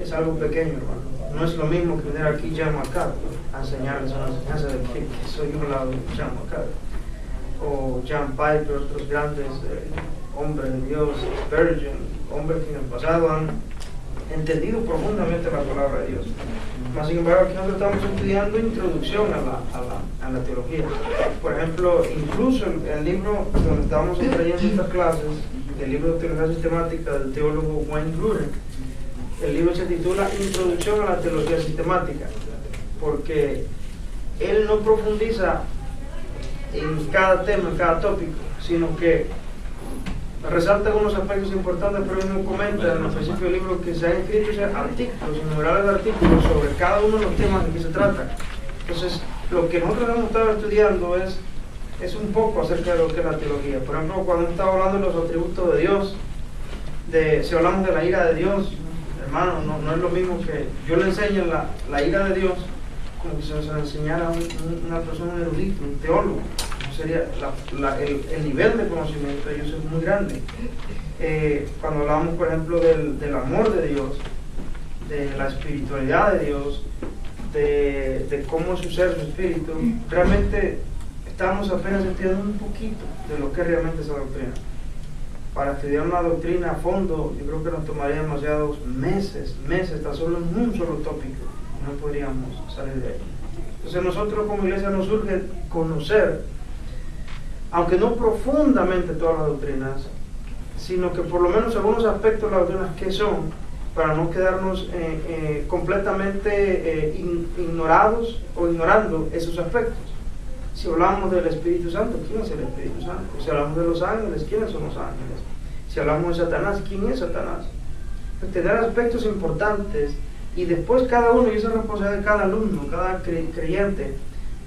es algo pequeño, hermano. No es lo mismo que venir aquí John MacArthur a enseñarles una enseñanza de que soy un lado de John MacArthur. O John Piper, otros grandes hombres de Dios, Spurgeon, hombres que en el pasado han entendido profundamente la palabra de Dios. Mas, sin embargo, aquí nosotros estamos estudiando introducción a la teología. Por ejemplo, incluso el libro donde estábamos trayendo estas clases, el libro de Teología Sistemática del teólogo Wayne Grudem, el libro se titula Introducción a la Teología Sistemática, porque él no profundiza en cada tema, en cada tópico, sino que resalta algunos aspectos importantes, pero él no comenta en el principio del libro que se han escrito artículos, innumerables artículos sobre cada uno de los temas de que se trata. Entonces, lo que nosotros hemos estado estudiando es un poco acerca de lo que es la teología. Por ejemplo, cuando hemos estado hablando de los atributos de Dios, si hablamos de la ira de Dios, hermano, no es lo mismo que yo le enseñe la ira de Dios como que se nos enseñara una persona, un erudito, un teólogo. Sería el nivel de conocimiento de Dios es muy grande. Cuando hablamos, por ejemplo, del amor de Dios, de la espiritualidad de Dios, de cómo es su ser, su espíritu, realmente estamos apenas estudiando un poquito de lo que es realmente esa doctrina. Para estudiar una doctrina a fondo, yo creo que nos tomaría demasiados meses, tan solo en un solo tópico, no podríamos salir de ahí. Entonces nosotros como iglesia nos surge conocer, aunque no profundamente todas las doctrinas, sino que por lo menos algunos aspectos de las doctrinas que son, para no quedarnos completamente ignorados o ignorando esos aspectos. Si hablamos del Espíritu Santo, ¿quién es el Espíritu Santo? Si hablamos de los ángeles, ¿quiénes son los ángeles? Si hablamos de Satanás, ¿quién es Satanás? Pues tener aspectos importantes, y después cada uno, y esa es la responsabilidad de cada alumno, cada creyente,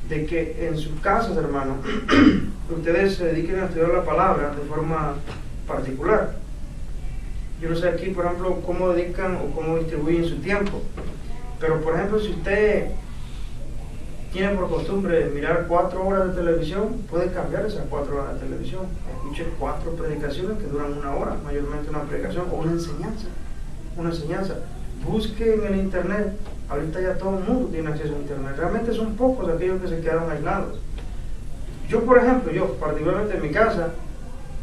de que en sus casas, hermano, ustedes se dediquen a estudiar la palabra de forma particular. Yo no sé aquí, por ejemplo, cómo dedican o cómo distribuyen su tiempo, pero por ejemplo, si usted tiene por costumbre mirar 4 horas de televisión, puede cambiar esas 4 horas de televisión. Escuche 4 predicaciones que duran 1 hora, mayormente una predicación o una enseñanza. Busque en el internet. Ahorita ya todo el mundo tiene acceso a internet. Realmente son pocos aquellos que se quedaron aislados. Yo, por ejemplo, particularmente en mi casa,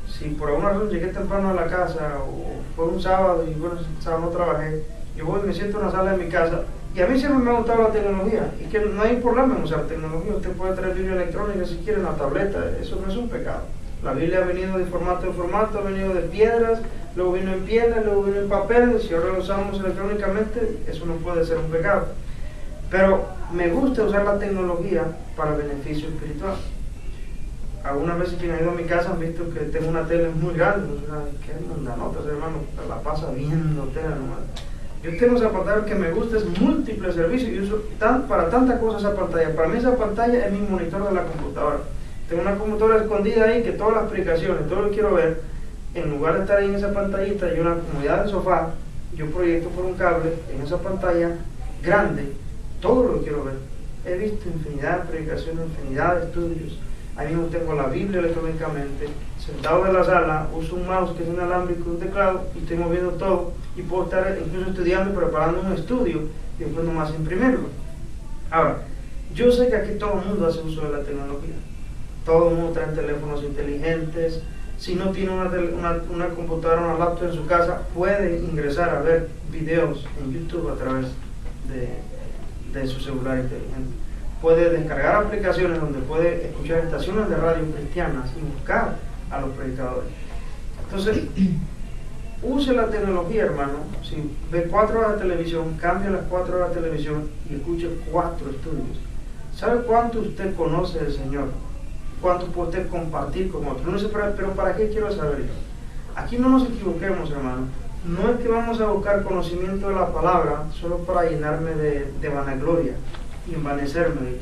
si por alguna razón llegué temprano a la casa o fue un sábado y bueno, el sábado no trabajé, yo voy y me siento en la sala de mi casa, y a mí siempre me ha gustado la tecnología, y que no hay problema en usar tecnología. Usted puede traer Biblia electrónica si quiere, una tableta, eso no es un pecado. La Biblia ha venido de formato en formato, ha venido de piedras, luego vino en piedra, luego vino en papel, si ahora lo usamos electrónicamente, eso no puede ser un pecado. Pero me gusta usar la tecnología para beneficio espiritual. Algunas veces quienes han ido a mi casa han visto que tengo una tele muy grande, ¿qué mondanotas, hermano? La pasa viendo tele nomás. Yo tengo esa pantalla que me gusta, es múltiples servicios, y uso para tantas cosas esa pantalla. Para mí esa pantalla es mi monitor de la computadora. Tengo una computadora escondida ahí que todas las aplicaciones, todo lo que quiero ver, en lugar de estar ahí en esa pantallita y una comodidad del sofá, yo proyecto por un cable en esa pantalla grande todo lo que quiero ver. He visto infinidad de predicaciones, infinidad de estudios. Ahí mismo tengo la Biblia electrónicamente, sentado en la sala, uso un mouse que es inalámbrico, un teclado, y estoy moviendo todo, y puedo estar incluso estudiando, preparando un estudio, y después nomás imprimirlo. Ahora, yo sé que aquí todo el mundo hace uso de la tecnología. Todo el mundo trae teléfonos inteligentes. Si no tiene una computadora o una laptop en su casa, puede ingresar a ver videos en YouTube a través de su celular inteligente. Puede descargar aplicaciones donde puede escuchar estaciones de radio cristianas y buscar a los predicadores. Entonces, use la tecnología, hermano. Si ve 4 horas de televisión, cambie las 4 horas de televisión y escuche 4 estudios. ¿Sabe cuánto usted conoce del Señor? ¿Cuánto puede usted compartir con otros? No dice, pero ¿para qué quiero saber yo? Aquí no nos equivoquemos, hermano. No es que vamos a buscar conocimiento de la palabra solo para llenarme de vanagloria y envanecerme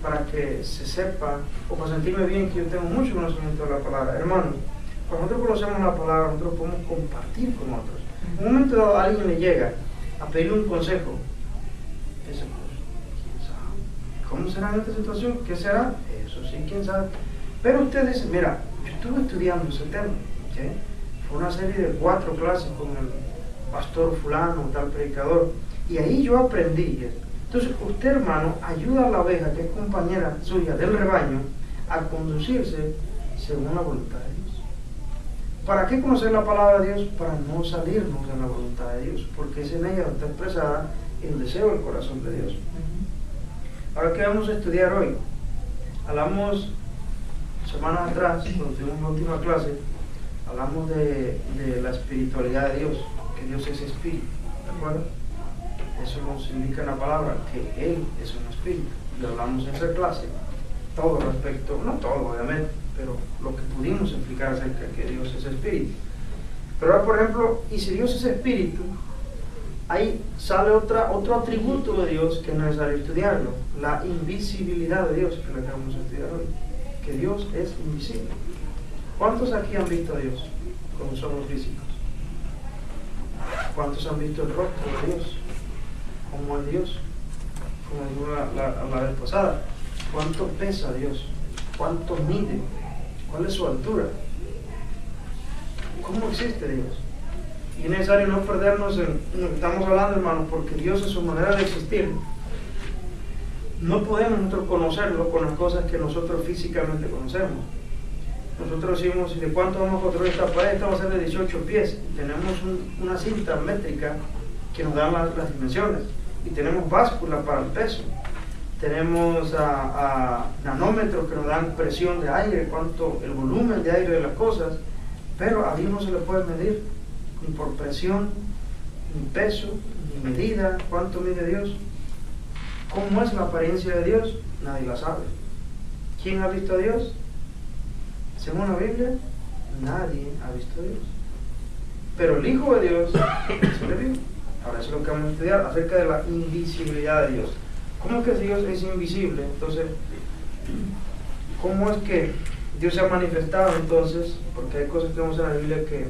para que se sepa o para sentirme bien que yo tengo mucho conocimiento de la palabra. Hermano, cuando nosotros conocemos la palabra, nosotros podemos compartir con otros. En un momento dado alguien le llega a pedirle un consejo. ¿Cómo será en esta situación? ¿Qué será? Eso sí, quién sabe. Pero usted dice, mira, yo estuve estudiando ese tema, ¿okay? Fue una serie de 4 clases con pastor fulano, tal predicador. Y ahí yo aprendí. Entonces usted, hermano, ayuda a la oveja, que es compañera suya del rebaño, a conducirse según la voluntad de Dios. ¿Para qué conocer la palabra de Dios? Para no salirnos de la voluntad de Dios, porque es en ella donde está expresada el deseo del corazón de Dios. Ahora, ¿qué vamos a estudiar hoy? Hablamos semanas atrás, cuando tuvimos la última clase, hablamos de la espiritualidad de Dios, que Dios es espíritu, ¿de acuerdo? Eso nos indica en la palabra, que Él es un espíritu. Y hablamos en esa clase todo respecto, no todo obviamente, pero lo que pudimos explicar acerca de que Dios es espíritu. Pero ahora, por ejemplo, y si Dios es espíritu, ahí sale otro atributo de Dios que es necesario estudiarlo, la invisibilidad de Dios, que es lo que vamos a estudiar hoy, que Dios es invisible. ¿Cuántos aquí han visto a Dios con los ojos físicos? ¿Cuántos han visto el rostro de Dios? ¿Cómo es Dios? Como dijo la vez pasada, ¿cuánto pesa Dios? ¿Cuánto mide? ¿Cuál es su altura? ¿Cómo existe Dios? Y es necesario no perdernos en lo que estamos hablando, hermanos, porque Dios es su manera de existir. No podemos nosotros conocerlo con las cosas que nosotros físicamente conocemos. Nosotros decimos, ¿de cuánto vamos a construir esta pared? Esta va a ser de 18 pies. Tenemos una cinta métrica que nos da las dimensiones. Y tenemos báscula para el peso. Tenemos nanómetros que nos dan presión de aire, el volumen de aire de las cosas. Pero a Dios no se le puede medir ni por presión, ni peso, ni medida. ¿Cuánto mide Dios? ¿Cómo es la apariencia de Dios? Nadie la sabe. ¿Quién ha visto a Dios? Según la Biblia, nadie ha visto a Dios. Pero el Hijo de Dios se le vio. Ahora eso es lo que vamos a estudiar acerca de la invisibilidad de Dios. ¿Cómo que Dios es invisible? Entonces, ¿cómo es que Dios se ha manifestado entonces? Porque hay cosas que vemos en la Biblia que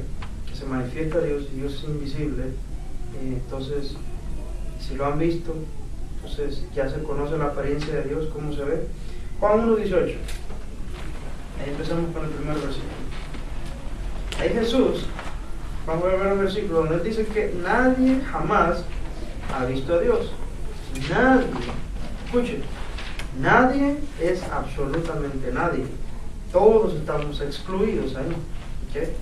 se manifiesta Dios y Dios es invisible. Entonces, si lo han visto, entonces ya se conoce la apariencia de Dios, cómo se ve. Juan 1:18. Ahí empezamos con el primer versículo. Ahí Jesús, vamos a ver el versículo donde él dice que nadie jamás ha visto a Dios. Nadie, escuchen, nadie es absolutamente nadie. Todos estamos excluidos ahí. ¿Okay?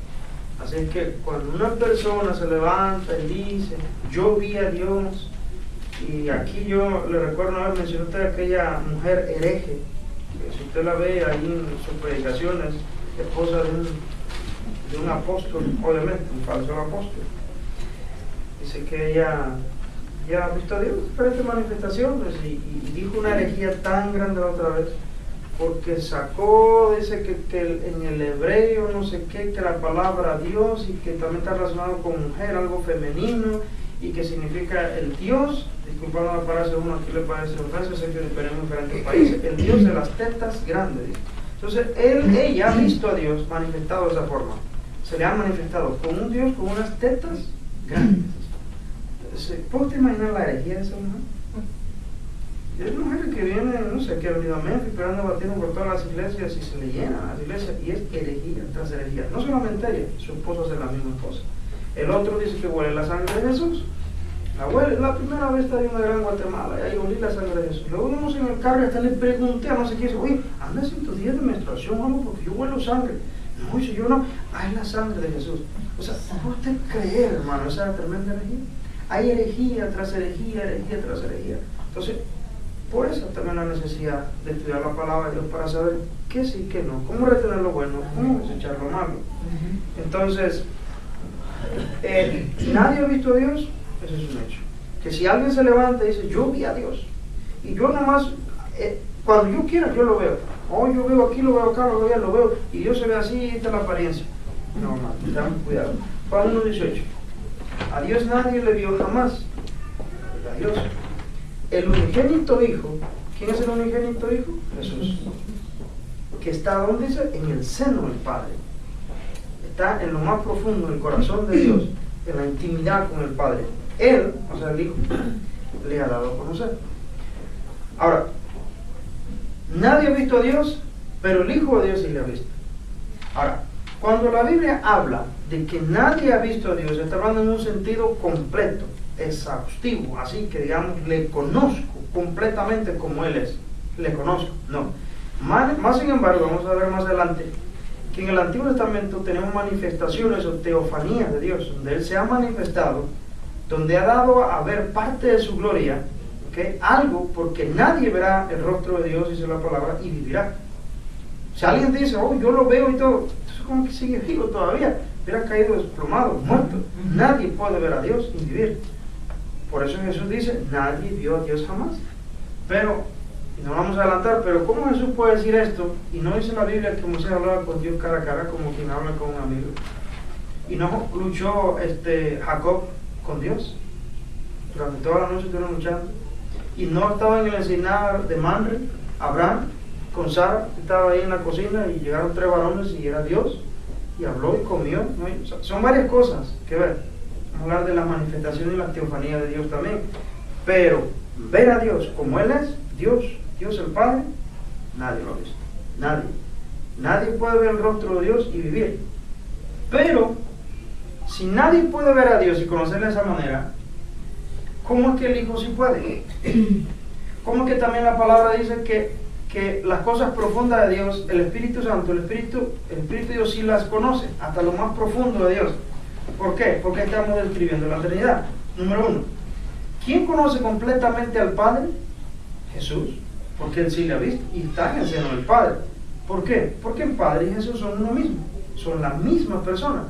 Así que cuando una persona se levanta y dice, yo vi a Dios, y aquí yo le recuerdo haber mencionado a usted aquella mujer hereje, que si usted la ve ahí en sus predicaciones, esposa de un apóstol, obviamente, un falso apóstol. Dice que ella ha visto a Dios en diferentes manifestaciones y dijo una herejía tan grande la otra vez, porque sacó, dice que en el hebreo no sé qué, que la palabra Dios y que también está relacionado con mujer, algo femenino, y que significa el Dios, disculpando la palabra, uno aquí le parece ofensa, sé que tenemos diferentes países, el Dios de las tetas grandes. Entonces ella ha visto a Dios manifestado de esa forma. Se le ha manifestado como un Dios con unas tetas grandes. ¿Puede usted imaginar la herejía de esa mujer? Es mujer que viene, no sé, que ha venido a Memphis, pero anda batiendo por todas las iglesias y se le llenan las iglesias, y es herejía tras herejía. No solamente ella, su esposo hace la misma cosa. El otro dice que huele la sangre de Jesús. La huele, la primera vez está en una gran Guatemala, y ahí olí la sangre de Jesús. Luego vamos en el carro y hasta le pregunté a no sé qué, dice, oye, andas en tus días de menstruación o algo porque yo huelo sangre. No, dice, yo no, es la sangre de Jesús. O sea, ¿puede usted creer, hermano, esa tremenda herejía? Hay herejía tras herejía, herejía tras herejía. Entonces, por eso también la necesidad de estudiar la palabra de Dios para saber qué sí y qué no, cómo retener lo bueno, cómo desechar lo malo. Entonces, nadie ha visto a Dios, eso es un hecho. Que si alguien se levanta y dice, yo vi a Dios, y yo nomás, cuando yo quiera, yo lo veo. Oh, yo veo aquí, lo veo acá, lo veo, y Dios se ve así, y esta es la apariencia. No, hermano, tengamos cuidado. Juan 1:18. A Dios nadie le vio jamás. A Dios. El unigénito Hijo, ¿quién es el unigénito Hijo? Jesús. Que está, ¿dónde dice? En el seno del Padre. Está en lo más profundo del corazón de Dios, en la intimidad con el Padre. Él, o sea, el Hijo, le ha dado a conocer. Ahora, nadie ha visto a Dios, pero el Hijo de Dios sí le ha visto. Ahora, Cuando la Biblia habla de que nadie ha visto a Dios, está hablando en un sentido completo, exhaustivo, así que digamos, le conozco completamente como Él es, le conozco, no. Más sin embargo, vamos a ver más adelante, que en el Antiguo Testamento tenemos manifestaciones o teofanías de Dios, donde Él se ha manifestado, donde ha dado a ver parte de su gloria, ¿okay? Algo porque nadie verá el rostro de Dios, dice la palabra, y vivirá. Si alguien dice, oh, yo lo veo y todo, eso es como que sigue vivo todavía, hubiera caído desplomado, muerto. Nadie puede ver a Dios y vivir. Por eso Jesús dice, nadie vio a Dios jamás. Pero, y no vamos a adelantar, pero ¿cómo Jesús puede decir esto? Y no dice la Biblia que Moisés hablaba con Dios cara a cara como quien habla con un amigo. Y no luchó Jacob con Dios. Durante toda la noche estuvieron luchando. Y no estaba en el encinar de Mamre, Abraham, con Sara, estaba ahí en la cocina y llegaron 3 varones y era Dios. Y habló y comió, ¿no? O sea, son varias cosas que ver. Vamos a hablar de la manifestación y la teofanía de Dios también. Pero ver a Dios como Él es, Dios el Padre, nadie lo ha visto. Nadie puede ver el rostro de Dios y vivir. Pero, si nadie puede ver a Dios y conocerle de esa manera, ¿cómo es que el Hijo sí puede? ¿Cómo es que también la palabra dice que las cosas profundas de Dios, el Espíritu Santo, el Espíritu de Dios sí las conoce, hasta lo más profundo de Dios? ¿Por qué? Porque estamos describiendo la Trinidad. Número 1. ¿Quién conoce completamente al Padre? Jesús, porque Él sí le ha visto y está en el seno del Padre. ¿Por qué? Porque el Padre y Jesús son uno mismo, son la misma persona.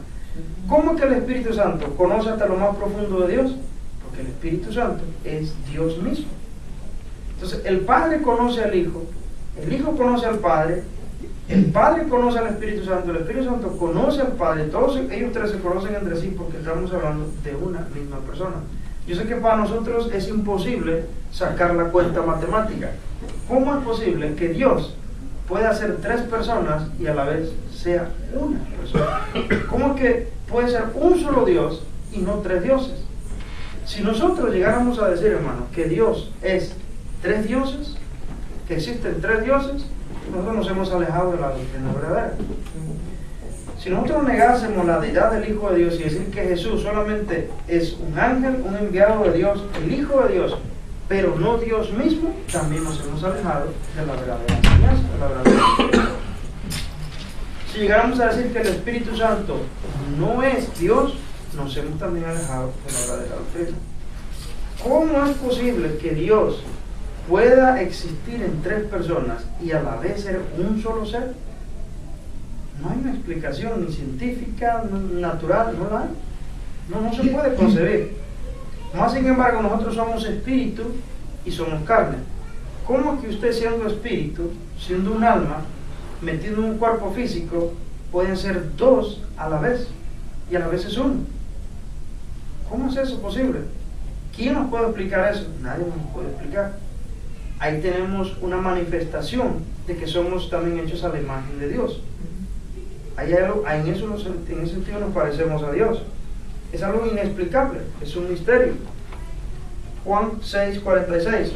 ¿Cómo que el Espíritu Santo conoce hasta lo más profundo de Dios? Porque el Espíritu Santo es Dios mismo. Entonces, el Padre conoce al Hijo, el Hijo conoce al Padre, el Padre conoce al Espíritu Santo, el Espíritu Santo conoce al Padre, todos ellos 3 se conocen entre sí porque estamos hablando de una misma persona. Yo sé que para nosotros es imposible sacar la cuenta matemática. ¿Cómo es posible que Dios pueda ser 3 personas y a la vez sea una persona? ¿Cómo es que puede ser un solo Dios y no 3 dioses? Si nosotros llegáramos a decir, hermano, que Dios es 3 dioses, que existen 3 dioses, nosotros nos hemos alejado de la doctrina verdadera. Si nosotros negásemos la deidad del Hijo de Dios y decir que Jesús solamente es un ángel, un enviado de Dios, el Hijo de Dios, pero no Dios mismo, también nos hemos alejado de la verdadera enseñanza, de la verdadera doctrina. Si llegáramos a decir que el Espíritu Santo no es Dios, nos hemos también alejado de la verdadera doctrina. ¿Cómo es posible que Dios pueda existir en 3 personas y a la vez ser un solo ser? No hay una explicación ni científica, ni natural, no la hay. No se puede concebir. Más sin embargo, nosotros somos espíritu y somos carne. ¿Cómo que usted, siendo espíritu, siendo un alma, metido en un cuerpo físico, pueden ser 2 a la vez y a la vez es uno? ¿Cómo es eso posible? ¿Quién nos puede explicar eso? Nadie nos puede explicar. Ahí tenemos una manifestación de que somos también hechos a la imagen de Dios. En ese sentido nos parecemos a Dios. Es algo inexplicable, es un misterio. Juan 6:46.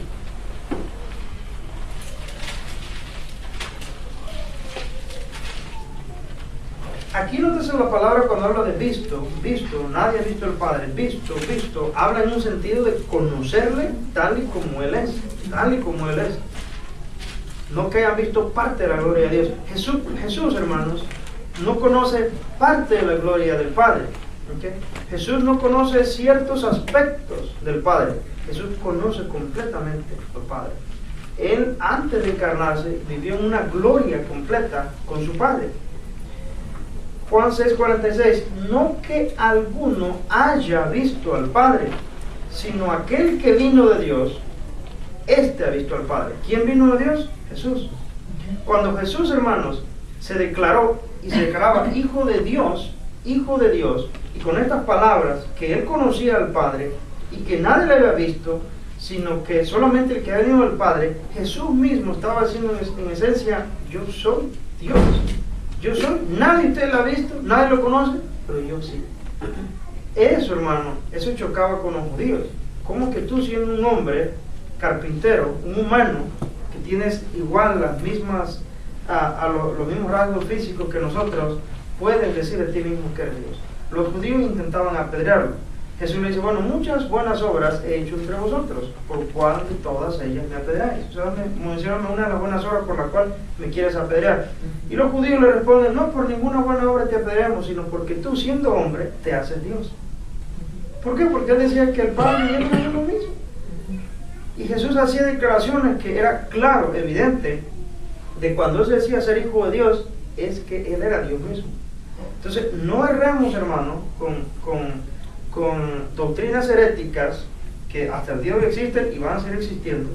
Aquí nótese la palabra cuando habla de visto, nadie ha visto al Padre, visto, habla en un sentido de conocerle tal y como Él es, no que hayan visto parte de la gloria de Dios. Jesús, hermanos, no conoce parte de la gloria del Padre, ¿okay? Jesús no conoce ciertos aspectos del Padre, Jesús conoce completamente al Padre. Él, antes de encarnarse, vivió en una gloria completa con su Padre. Juan 6:46, no que alguno haya visto al Padre, sino aquel que vino de Dios, este ha visto al Padre. ¿Quién vino de Dios? Jesús. Cuando Jesús, hermanos, se declaró y se declaraba hijo de Dios, y con estas palabras, que él conocía al Padre y que nadie le había visto, sino que solamente el que ha venido del Padre, Jesús mismo estaba diciendo en esencia, yo soy Dios. Yo soy, nadie usted lo ha visto, nadie lo conoce, pero yo sí. Eso, hermano, eso chocaba con los judíos. ¿Cómo que tú, siendo un hombre carpintero, un humano, que tienes igual las mismas, los mismos rasgos físicos que nosotros, puedes decir de ti mismo que eres Dios? Los judíos intentaban apedrearlo. Jesús le dice, bueno, muchas buenas obras he hecho entre vosotros, por cuál de todas ellas me apedreáis. O sea, mencióname una de las buenas obras por la cual me quieres apedrear. Y los judíos le responden, no por ninguna buena obra te apedreamos, sino porque tú, siendo hombre, te haces Dios. ¿Por qué? Porque él decía que el Padre y él eran lo mismo. Y Jesús hacía declaraciones que era claro, evidente, de cuando él decía ser hijo de Dios, es que él era Dios mismo. Entonces, no erramos, hermano, con doctrinas heréticas que hasta el día de hoy existen y van a seguir existiendo.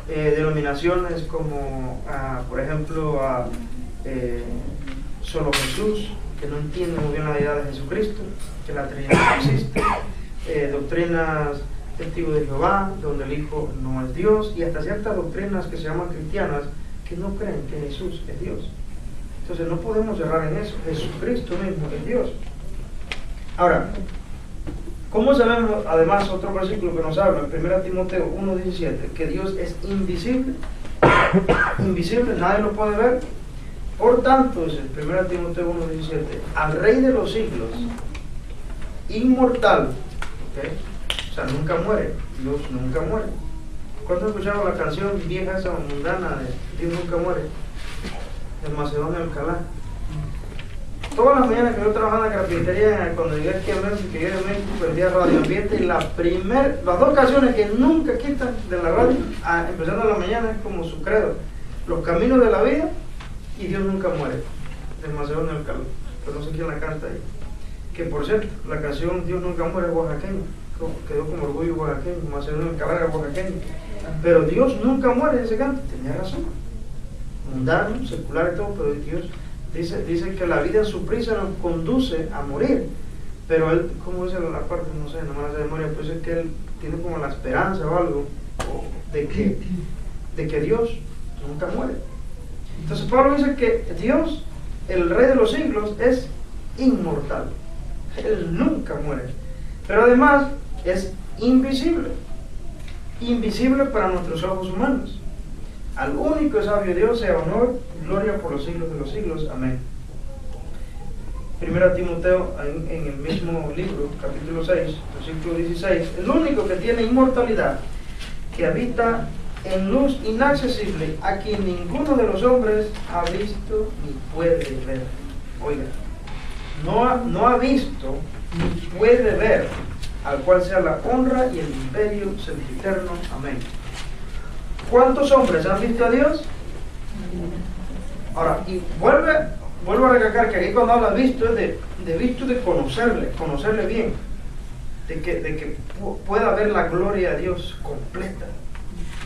Denominaciones como, por ejemplo, solo Jesús, que no entienden muy bien la deidad de Jesucristo, que la Trinidad no existe. Doctrinas testigos de Jehová, donde el Hijo no es Dios, y hasta ciertas doctrinas que se llaman cristianas, que no creen que Jesús es Dios. Entonces no podemos errar en eso. Jesucristo mismo es Dios. Ahora, ¿cómo sabemos, además, otro versículo que nos habla, en 1 Timoteo 1:17, que Dios es invisible? Invisible, nadie lo puede ver. Por tanto, dice 1 Timoteo 1:17, al Rey de los siglos, inmortal, ¿okay? O sea, nunca muere, Dios nunca muere. ¿Cuántos escucharon la canción vieja esa mundana de Dios nunca muere? De Macedonio Alcalá. Todas las mañanas que yo trabajaba en la carpintería, cuando llegué aquí a México, que llegué a México, perdía Radio Ambiente, y las dos canciones que nunca quitan de la radio, empezando a la mañana, es como su credo: Los caminos de la vida y Dios nunca muere, de Macedonio Alcalá. Pero no sé quién la canta ahí. Que por cierto, la canción Dios nunca muere es oaxaqueña, quedó como orgullo oaxaqueño, Macedonio Alcalá era oaxaqueño. Pero Dios nunca muere, ese canto, tenía razón. Mundano, secular y todo, pero Dios dice que la vida en su prisa nos conduce a morir. Pero él, como dice la parte, no sé, no me la sé de memoria, pues es que él tiene como la esperanza o algo de que Dios nunca muere. Entonces Pablo dice que Dios, el Rey de los siglos, es inmortal. Él nunca muere. Pero además es invisible. Invisible para nuestros ojos humanos. Al único y sabio Dios sea honor y gloria por los siglos de los siglos. Amén. 1 Timoteo, en el mismo libro, capítulo 6, versículo 16, el único que tiene inmortalidad, que habita en luz inaccesible, a quien ninguno de los hombres ha visto ni puede ver. Oiga, no ha visto ni puede ver, al cual sea la honra y el imperio sempiterno. Amén. ¿Cuántos hombres han visto a Dios? Ahora, y vuelvo a recalcar que aquí cuando habla visto es de visto de conocerle bien, de que pueda ver la gloria de Dios completa,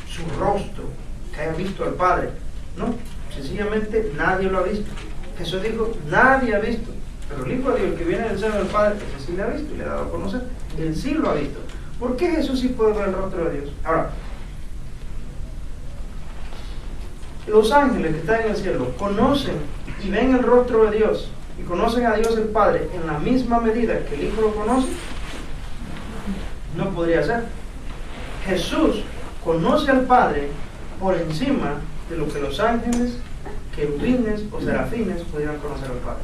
su rostro, que haya visto al Padre. No, sencillamente nadie lo ha visto. Jesús dijo, nadie ha visto, pero el Hijo de Dios que viene del seno del Padre, ese sí le ha visto y le ha dado a conocer. Él sí lo ha visto. ¿Por qué Jesús sí puede ver el rostro de Dios? Ahora, los ángeles que están en el cielo conocen y ven el rostro de Dios y conocen a Dios el Padre en la misma medida que el Hijo lo conoce. No podría ser. Jesús conoce al Padre por encima de lo que los ángeles, querubines o serafines pudieran conocer al Padre.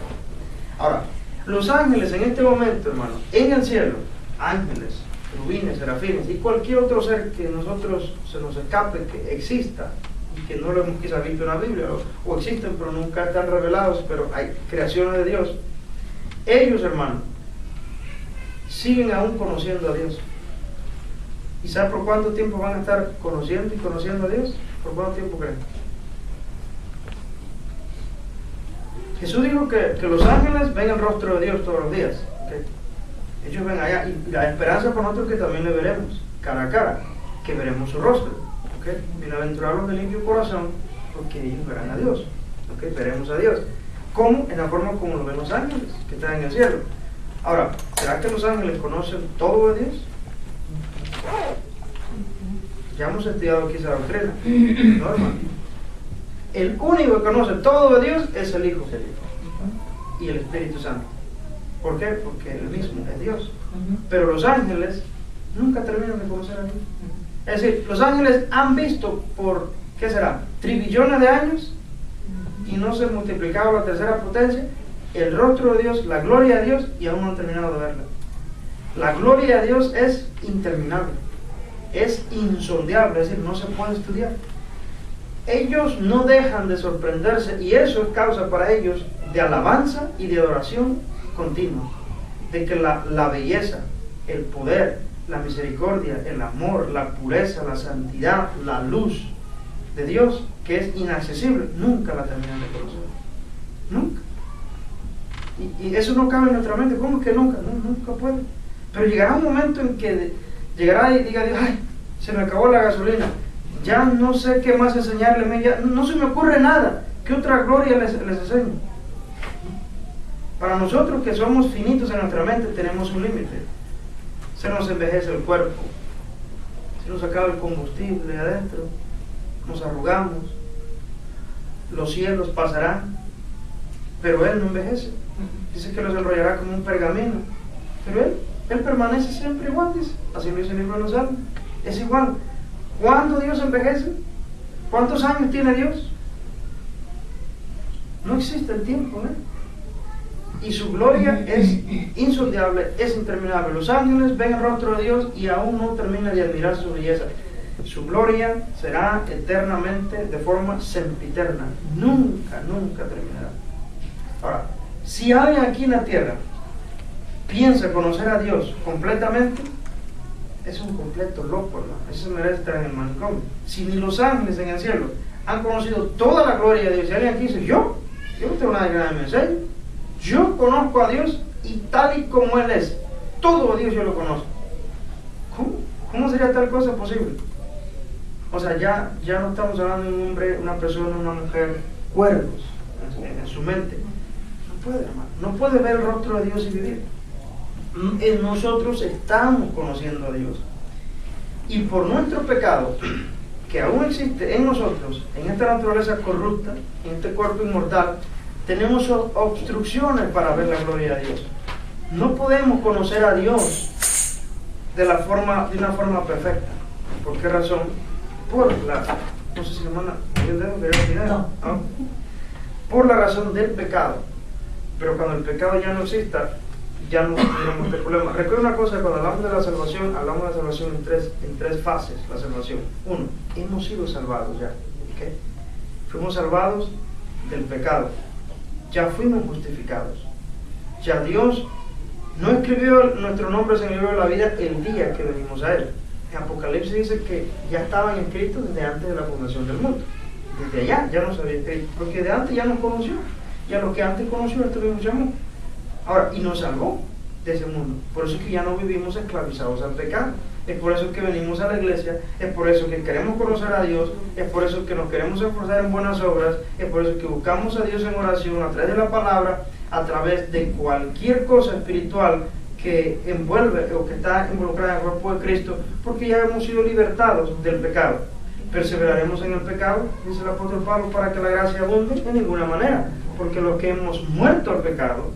Ahora, los ángeles en este momento, hermano, en el cielo, ángeles, querubines, serafines y cualquier otro ser que nosotros se nos escape que exista y que no lo hemos quizás visto en la Biblia, o existen pero nunca están revelados, pero hay creaciones de Dios. Ellos, hermano, siguen aún conociendo a Dios. ¿Y sabe por cuánto tiempo van a estar conociendo y conociendo a Dios? ¿Por cuánto tiempo creen? Jesús dijo que los ángeles ven el rostro de Dios todos los días. ¿Okay? Ellos ven allá, y la esperanza por nosotros que también le veremos cara a cara, que veremos su rostro. ¿Okay? Bienaventurados los de limpio corazón, porque ellos verán a Dios. ¿Okay? Veremos a Dios. ¿Cómo? En la forma como lo ven los ángeles que están en el cielo. Ahora, ¿será que los ángeles conocen todo de Dios? Ya hemos estudiado aquí esa doctrina. No, hermano. El único que conoce todo de Dios es el Hijo y el Espíritu Santo. ¿Por qué? Porque Él mismo es Dios. Pero los ángeles nunca terminan de conocer a Dios. Es decir, los ángeles han visto por, ¿qué será? Trillones de años y no se multiplicaba la tercera potencia el rostro de Dios, la gloria de Dios, y aún no han terminado de verla. La gloria de Dios es interminable, es insondable, es decir, no se puede estudiar. Ellos no dejan de sorprenderse, y eso es causa para ellos de alabanza y de adoración continua, de que la belleza, el poder, la misericordia, el amor, la pureza, la santidad, la luz de Dios, que es inaccesible, nunca la terminan de conocer. Nunca. Y eso no cabe en nuestra mente. ¿Cómo es que nunca? No, nunca puede. Pero llegará un momento en que llegará y diga Dios, ay, se me acabó la gasolina, ya no sé qué más enseñarle, ya no se me ocurre nada. ¿Qué otra gloria les enseño? Para nosotros que somos finitos en nuestra mente tenemos un límite. Se nos envejece el cuerpo, se nos acaba el combustible adentro, nos arrugamos, los cielos pasarán, pero Él no envejece. Dice que los enrollará como un pergamino, pero Él permanece siempre igual, dice. Así lo dice el libro de los Salmos. Es igual. ¿Cuándo Dios envejece? ¿Cuántos años tiene Dios? No existe el tiempo, ¿eh? Y su gloria es insondable, es interminable. Los ángeles ven el rostro de Dios y aún no terminan de admirar su belleza. Su gloria será eternamente, de forma sempiterna. Nunca, nunca terminará. Ahora, si alguien aquí en la tierra piensa conocer a Dios completamente, es un completo loco, hermano. Eso merece estar en el manicomio. Si ni los ángeles en el cielo han conocido toda la gloria de Dios, si alguien aquí dice, yo no tengo nada que nadie me enseñe. Yo conozco a Dios y tal y como Él es, todo a Dios yo lo conozco. ¿Cómo sería tal cosa posible? O sea, ya no estamos hablando de un hombre, una persona, una mujer, cuerdos en su mente. No puede, hermano. No puede ver el rostro de Dios y vivir. Nosotros estamos conociendo a Dios. Y por nuestro pecado, que aún existe en nosotros, en esta naturaleza corrupta, en este cuerpo inmortal, tenemos obstrucciones para ver la gloria de Dios. No podemos conocer a Dios de una forma perfecta. ¿Por qué razón? No sé si hermana, por la razón del pecado. Pero cuando el pecado ya no exista, ya no tenemos este problema. Recuerda una cosa, cuando hablamos de la salvación en tres fases, la salvación. Uno, hemos sido salvados ya, ¿okay? Fuimos salvados del pecado, ya fuimos justificados, ya Dios no escribió nuestros nombres en el libro de la vida el día que venimos a Él. En Apocalipsis dice que ya estaban escritos desde antes de la fundación del mundo. Desde allá ya nos había escrito, porque de antes ya nos conoció, ya lo que antes conoció, esto mismo llamó. Ahora, y nos salvó de ese mundo. Por eso es que ya no vivimos esclavizados al pecado. Es por eso que venimos a la iglesia, es por eso que queremos conocer a Dios, es por eso que nos queremos esforzar en buenas obras, es por eso que buscamos a Dios en oración, a través de la palabra, a través de cualquier cosa espiritual que envuelve o que está involucrada en el cuerpo de Cristo, porque ya hemos sido libertados del pecado. ¿Perseveraremos en el pecado? Dice el apóstol Pablo, para que la gracia abunde. De ninguna manera, porque los que hemos muerto al pecado,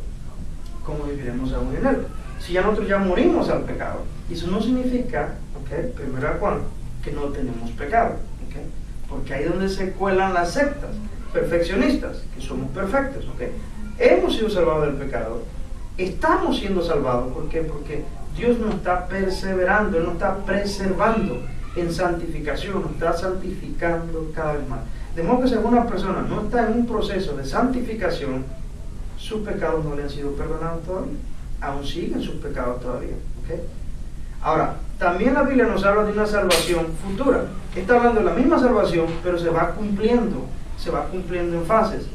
¿cómo viviremos aún en él? Si ya nosotros ya morimos al pecado. Eso no significa, primero Juan, que no tenemos pecado, porque ahí es donde se cuelan las sectas perfeccionistas, que somos perfectos, hemos sido salvados del pecado, estamos siendo salvados, ¿por qué? Porque Dios nos está perseverando, Él nos está preservando en santificación, nos está santificando cada vez más. De modo que si alguna persona no está en un proceso de santificación, sus pecados no le han sido perdonados todavía, aún siguen sus pecados todavía. Ahora, también la Biblia nos habla de una salvación futura. Está hablando de la misma salvación, pero se va cumpliendo en fases.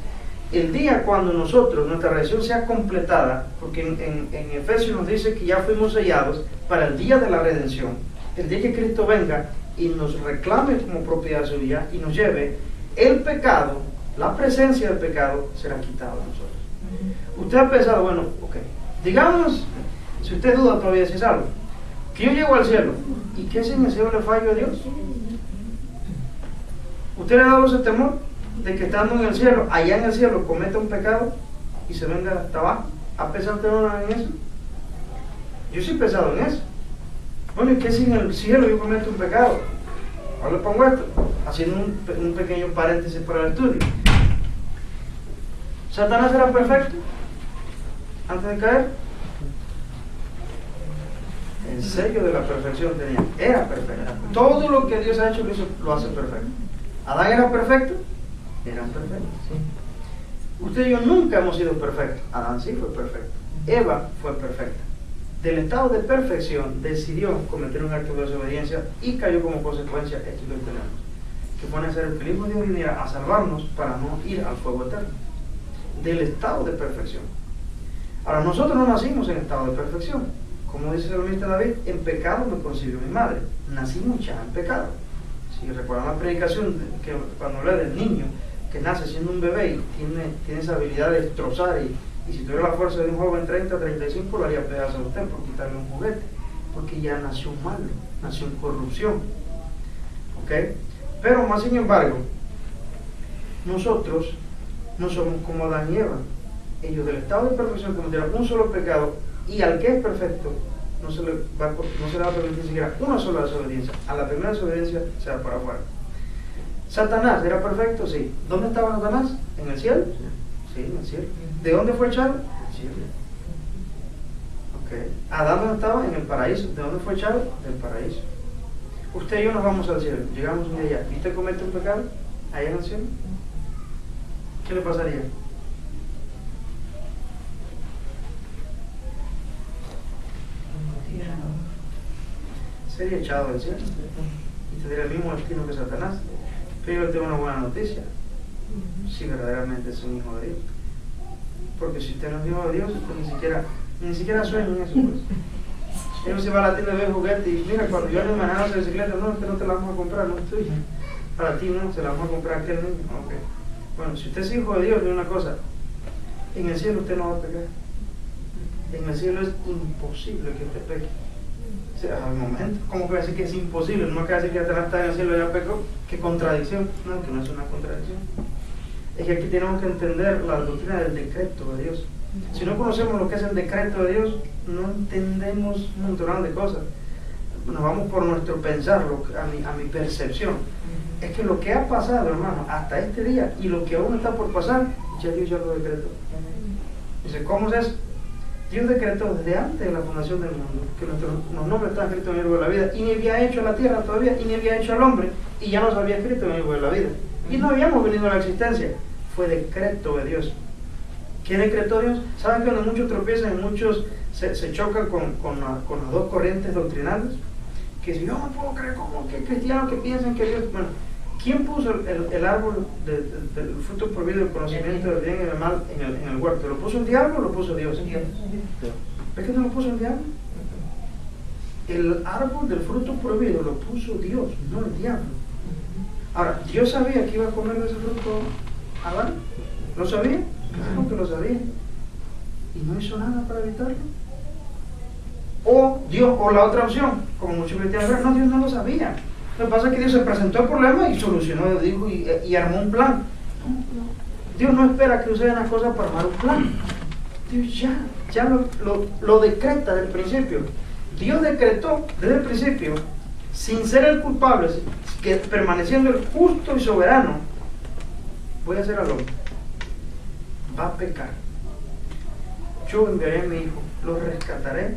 El día cuando nuestra redención sea completada, porque en Efesios nos dice que ya fuimos sellados para el día de la redención, el día que Cristo venga y nos reclame como propiedad suya y nos lleve, el pecado, la presencia del pecado será quitada de nosotros. Usted ha pensado, bueno, digamos, si usted duda todavía si es algo, que yo llego al cielo, ¿y qué si en el cielo le fallo a Dios? ¿Usted le ha dado ese temor de que estando en el cielo, allá en el cielo, cometa un pecado y se venga hasta abajo? ¿Ha pensado en eso? Yo sí he pensado en eso. Bueno, ¿y qué si en el cielo yo cometo un pecado? Ahora le pongo esto, haciendo un pequeño paréntesis para el estudio. ¿Satanás era perfecto? antes de caer? El sello de la perfección tenía, era perfecto. Todo lo que Dios ha hecho lo hace perfecto. ¿Adán era perfecto? Eran perfectos. Usted y yo nunca hemos sido perfectos. Adán sí fue perfecto. Eva fue perfecta. Del estado de perfección decidió cometer un acto de desobediencia y cayó como consecuencia esto que tenemos, que fue necesario que el Hijo de Dios viniera a salvarnos para no ir al fuego eterno. Del estado de perfección. Ahora, nosotros no nacimos en estado de perfección. Como dice el salmista David, en pecado me concibió mi madre. Nacimos ya en pecado. Si recuerdan la predicación, que cuando habla del niño que nace siendo un bebé y tiene esa habilidad de destrozar, y si tuviera la fuerza de un joven 30 o 35, lo haría pedazos a usted por quitarle un juguete, porque ya nació malo, nació en corrupción. ¿Ok? Pero más sin embargo, nosotros no somos como Adán y Eva. Ellos del estado de perfección cometieron un solo pecado, y al que es perfecto no se le va a permitir siquiera una sola desobediencia. A la primera desobediencia se va para afuera. ¿Satanás era perfecto? Sí. ¿Dónde estaba Satanás? ¿En el cielo? Sí, en el cielo. ¿De dónde fue echado? En el cielo. Okay. ¿Adán dónde estaba? En el paraíso. ¿De dónde fue echado? Del paraíso. Usted y yo nos vamos al cielo. Llegamos un día allá. ¿Y usted comete un pecado? Allá en el cielo. ¿Qué le pasaría? Sería echado del cielo y tendría el mismo destino que Satanás. Pero yo le tengo una buena noticia: si verdaderamente es un hijo de Dios. Porque si usted no es hijo de Dios, usted ni siquiera sueña en eso, pues. Él se va a la tienda de juguete y mira, cuando yo ando manejando esa bicicleta, no, no te la vamos a comprar, no es tuya. Para ti no, se la vamos a comprar a aquel niño. Okay. Bueno, si usted es hijo de Dios, mira una cosa: en el cielo usted no va a pecar. En el cielo es imposible que usted peque. O sea, al momento, ¿cómo puede decir que es imposible? No quiere decir que Satanás está en el cielo y ya pecó. ¿Qué contradicción? No, que no es una contradicción. Es que aquí tenemos que entender la doctrina del decreto de Dios. Si no conocemos lo que es el decreto de Dios, no entendemos un montón de cosas. Nos vamos por nuestro pensar, a mi percepción. Es que lo que ha pasado, hermano, hasta este día y lo que aún está por pasar, ya Dios ya lo decretó. Dice, ¿cómo es eso? Dios decretó desde antes de la fundación del mundo que nuestros nombres están escritos en el libro de la vida, y ni había hecho la tierra todavía, y ni había hecho al hombre, y ya nos había escrito en el libro de la vida. Y no habíamos venido a la existencia. Fue decreto de Dios. ¿Qué decretó Dios? ¿Saben que cuando muchos tropiezan y muchos se chocan con las dos corrientes doctrinales? Que si yo no puedo creer como que cristianos que piensan que Dios... Bueno, ¿quién puso el árbol del fruto prohibido del conocimiento del bien y del mal en el huerto? ¿Lo puso el diablo o lo puso Dios? ¿Ves que no lo puso el diablo? El árbol del fruto prohibido lo puso Dios, no el diablo. Ahora, ¿Dios sabía que iba a comer de ese fruto Adán? ¿Lo sabía? Claro que lo sabía. ¿Y no hizo nada para evitarlo? O la otra opción, como muchos cristianos ven, no, Dios no lo sabía. Lo que pasa es que Dios se presentó el problema y solucionó, dijo, y armó un plan. Dios no espera que sucedan las cosas para armar un plan. Dios ya lo decreta desde el principio. Dios decretó desde el principio, sin ser el culpable, que permaneciendo el justo y soberano, voy a hacer al hombre. Va a pecar. Yo enviaré a mi hijo, los rescataré,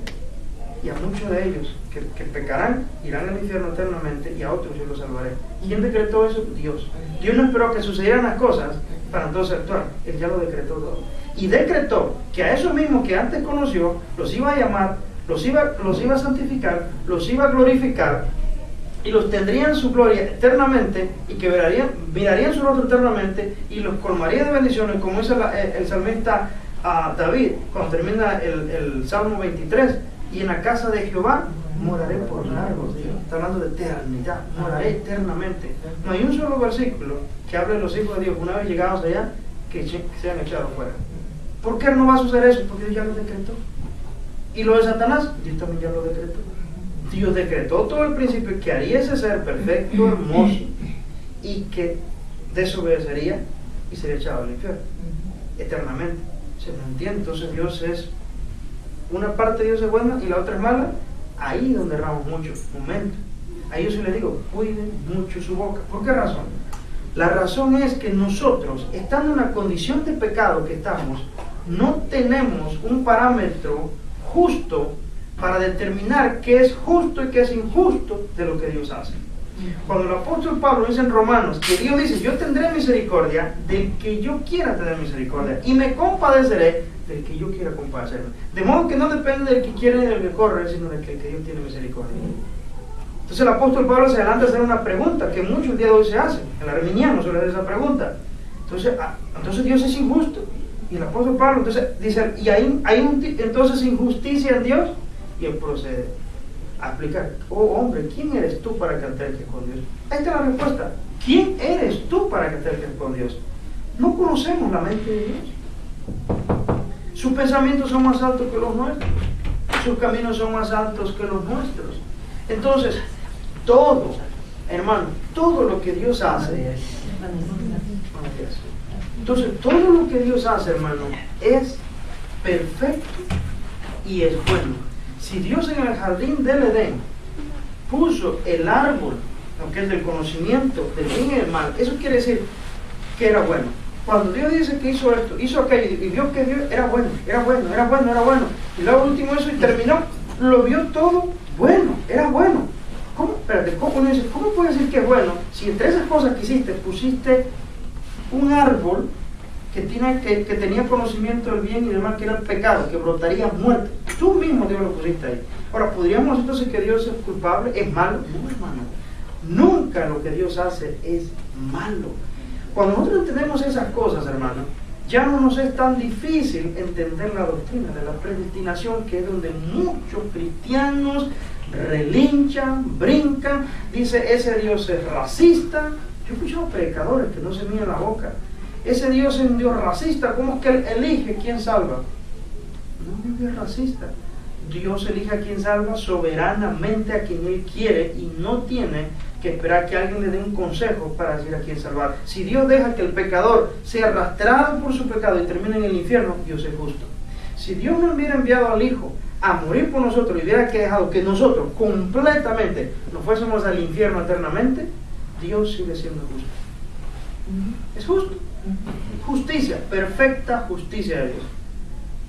y a muchos de ellos que pecarán irán al infierno eternamente, y a otros yo los salvaré. ¿Quién decretó eso? Dios. Dios no esperó que sucedieran las cosas para entonces actuar. Él ya lo decretó todo. Y decretó que a esos mismos que antes conoció, los iba a llamar, los iba a santificar, los iba a glorificar, y los tendría en su gloria eternamente, y que mirarían su rostro eternamente, y los colmaría de bendiciones, como dice el salmista David, cuando termina el Salmo 23, y en la casa de Jehová moraré por largos días. Está hablando de eternidad, moraré eternamente. No hay un solo versículo que hable de los hijos de Dios, una vez llegados allá, que sean echados fuera. ¿Por qué no va a suceder eso? Porque Dios ya lo decretó. Y lo de Satanás, Dios también ya lo decretó. Dios decretó todo el principio que haría ese ser perfecto, hermoso, y que desobedecería y sería echado al infierno eternamente. ¿Se me entiende? Entonces Dios es, una parte de Dios es buena y la otra es mala. Ahí es donde erramos mucho, momento. A ellos sí les digo, cuiden mucho su boca. ¿Por qué razón? La razón es que nosotros, estando en una condición de pecado que estamos, no tenemos un parámetro justo para determinar qué es justo y qué es injusto de lo que Dios hace. Cuando el apóstol Pablo dice en Romanos que Dios dice, yo tendré misericordia del que yo quiera tener misericordia y me compadeceré del que yo quiera compadecerme. De modo que no depende del que quiere ni del que corre, sino del que Dios tiene misericordia. Entonces el apóstol Pablo se adelanta a hacer una pregunta que muchos días de hoy se hacen. El arminiano suele hacer esa pregunta. Entonces Dios es injusto. Y el apóstol Pablo entonces dice, ¿y hay entonces injusticia en Dios? Y él procede a explicar, oh hombre, ¿quién eres tú para que alterques con Dios? Esta es la respuesta. ¿Quién eres tú para que alterques con Dios? No conocemos la mente de Dios. Sus pensamientos son más altos que los nuestros. Sus caminos son más altos que los nuestros. Entonces, todo, hermano, todo lo que Dios hace, entonces todo lo que Dios hace, hermano, es perfecto y es bueno. Si Dios en el jardín del Edén puso el árbol, que es del conocimiento del bien y del mal, eso quiere decir que era bueno. Cuando Dios dice que hizo esto, hizo aquello, y vio que Dios era bueno, y luego último eso y terminó, lo vio todo bueno, era bueno. ¿Cómo puede decir que es bueno si entre esas cosas que hiciste pusiste un árbol que tenía conocimiento del bien y del mal, que era el pecado, que brotaría muerte? Tú mismo Dios lo pusiste ahí. Ahora, ¿podríamos entonces que Dios es culpable? ¿Es malo? No, hermano. Nunca lo que Dios hace es malo. Cuando nosotros entendemos esas cosas, hermano, ya no nos es tan difícil entender la doctrina de la predestinación, que es donde muchos cristianos relinchan, brincan, dice ese Dios es racista. Yo he escuchado predicadores que no se miran la boca. Ese Dios es un Dios racista. ¿Cómo es que Él elige quién salva? No es Dios racista. Dios elige a quien salva soberanamente a quien Él quiere y no tiene que esperar que alguien le dé un consejo para decir a quién salvar. Si Dios deja que el pecador sea arrastrado por su pecado y termine en el infierno, Dios es justo. Si Dios no hubiera enviado al Hijo a morir por nosotros y hubiera dejado que nosotros completamente nos fuésemos al infierno eternamente, Dios sigue siendo justo. Es justo. Justicia, perfecta justicia de Dios.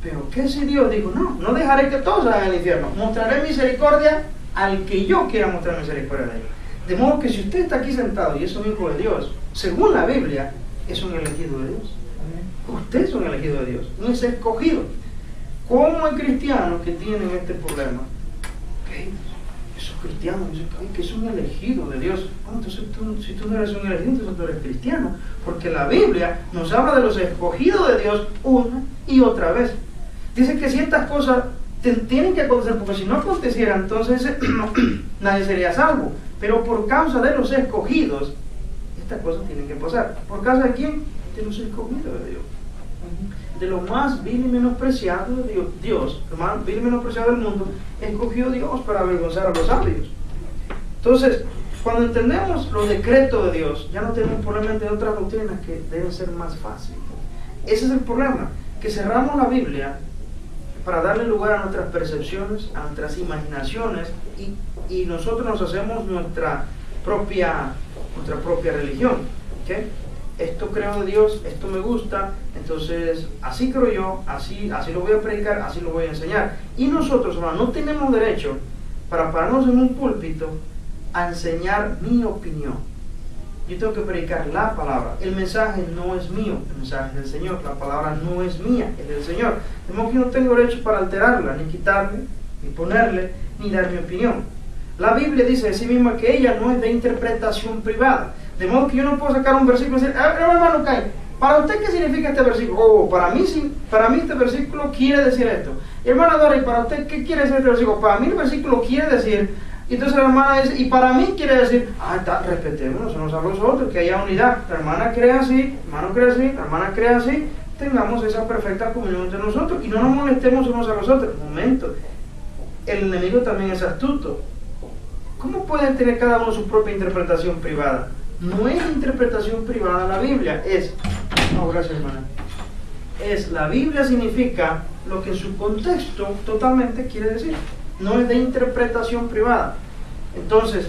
Pero ¿qué si Dios dijo? No dejaré que todos vayan al infierno, mostraré misericordia al que yo quiera mostrar misericordia de él. De modo que si usted está aquí sentado y es un hijo de Dios, según la Biblia, es un elegido de Dios. Usted es un elegido de Dios, no es escogido. ¿Cómo hay cristianos que tienen este problema? Esos cristianos dicen que es un elegido de Dios. Entonces si tú no eres un elegido, entonces tú eres cristiano. Porque la Biblia nos habla de los escogidos de Dios una y otra vez. Dice que ciertas cosas tienen que acontecer, porque si no acontecieran, entonces nadie sería salvo. Pero por causa de los escogidos, estas cosas tienen que pasar. ¿Por causa de quién? De los escogidos de Dios. De lo más vil y menospreciado de Dios, lo más vil y menospreciado del mundo, escogió Dios para avergonzar a los sabios. Entonces, cuando entendemos los decretos de Dios, ya no tenemos problema de otras doctrinas que deben ser más fáciles. Ese es el problema, que cerramos la Biblia para darle lugar a nuestras percepciones, a nuestras imaginaciones, y nosotros nos hacemos nuestra propia religión. ¿Okay? Esto creo de Dios, esto me gusta, entonces así creo yo, así lo voy a predicar, así lo voy a enseñar. Y nosotros, hermano, no tenemos derecho para pararnos en un púlpito a enseñar mi opinión. Yo tengo que predicar la palabra. El mensaje no es mío, el mensaje es del Señor. La palabra no es mía, es del Señor. De modo que yo no tengo derecho para alterarla, ni quitarle, ni ponerle, ni dar mi opinión. La Biblia dice de sí misma que ella no es de interpretación privada. De modo que yo no puedo sacar un versículo y decir, hermano Cain, ¿para usted qué significa este versículo? Oh, para mí este versículo quiere decir esto. Hermana Dora, ¿y para usted qué quiere decir este versículo? Para mí el versículo quiere decir, y entonces la hermana dice, y para mí quiere decir, respetémonos unos a los otros, que haya unidad. La hermana cree así, el hermano cree así, la hermana cree así, tengamos esa perfecta comunión entre nosotros y no nos molestemos unos a los otros. Un momento, el enemigo también es astuto. ¿Cómo pueden tener cada uno su propia interpretación privada? No es interpretación privada la Biblia, gracias hermana. La Biblia significa lo que en su contexto totalmente quiere decir. No es de interpretación privada. Entonces,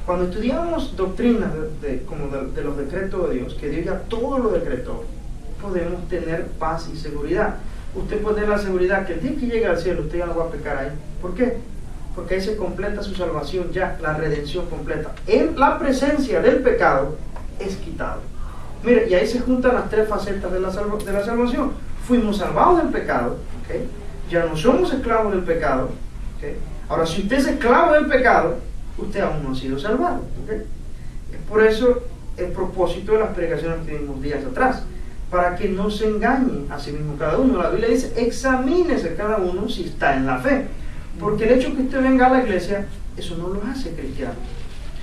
cuando estudiamos doctrinas de los decretos de Dios, que Dios ya todo lo decretó, podemos tener paz y seguridad. usted puede tener la seguridad que el día que llegue al cielo usted ya no va a pecar ahí. ¿Por qué? Porque ahí se completa su salvación ya, la redención completa. En la presencia del pecado es quitado. Mire, y ahí se juntan las tres facetas de la salvación. Fuimos salvados del pecado, ¿okay? Ya no somos esclavos del pecado, ¿okay? Ahora, si usted es esclavo del pecado, usted aún no ha sido salvado, ¿okay? Es por eso el propósito de las predicaciones que vimos días atrás, para que no se engañe a sí mismo cada uno. La Biblia dice, examínese cada uno si está en la fe, porque el hecho que usted venga a la iglesia, eso no lo hace cristiano.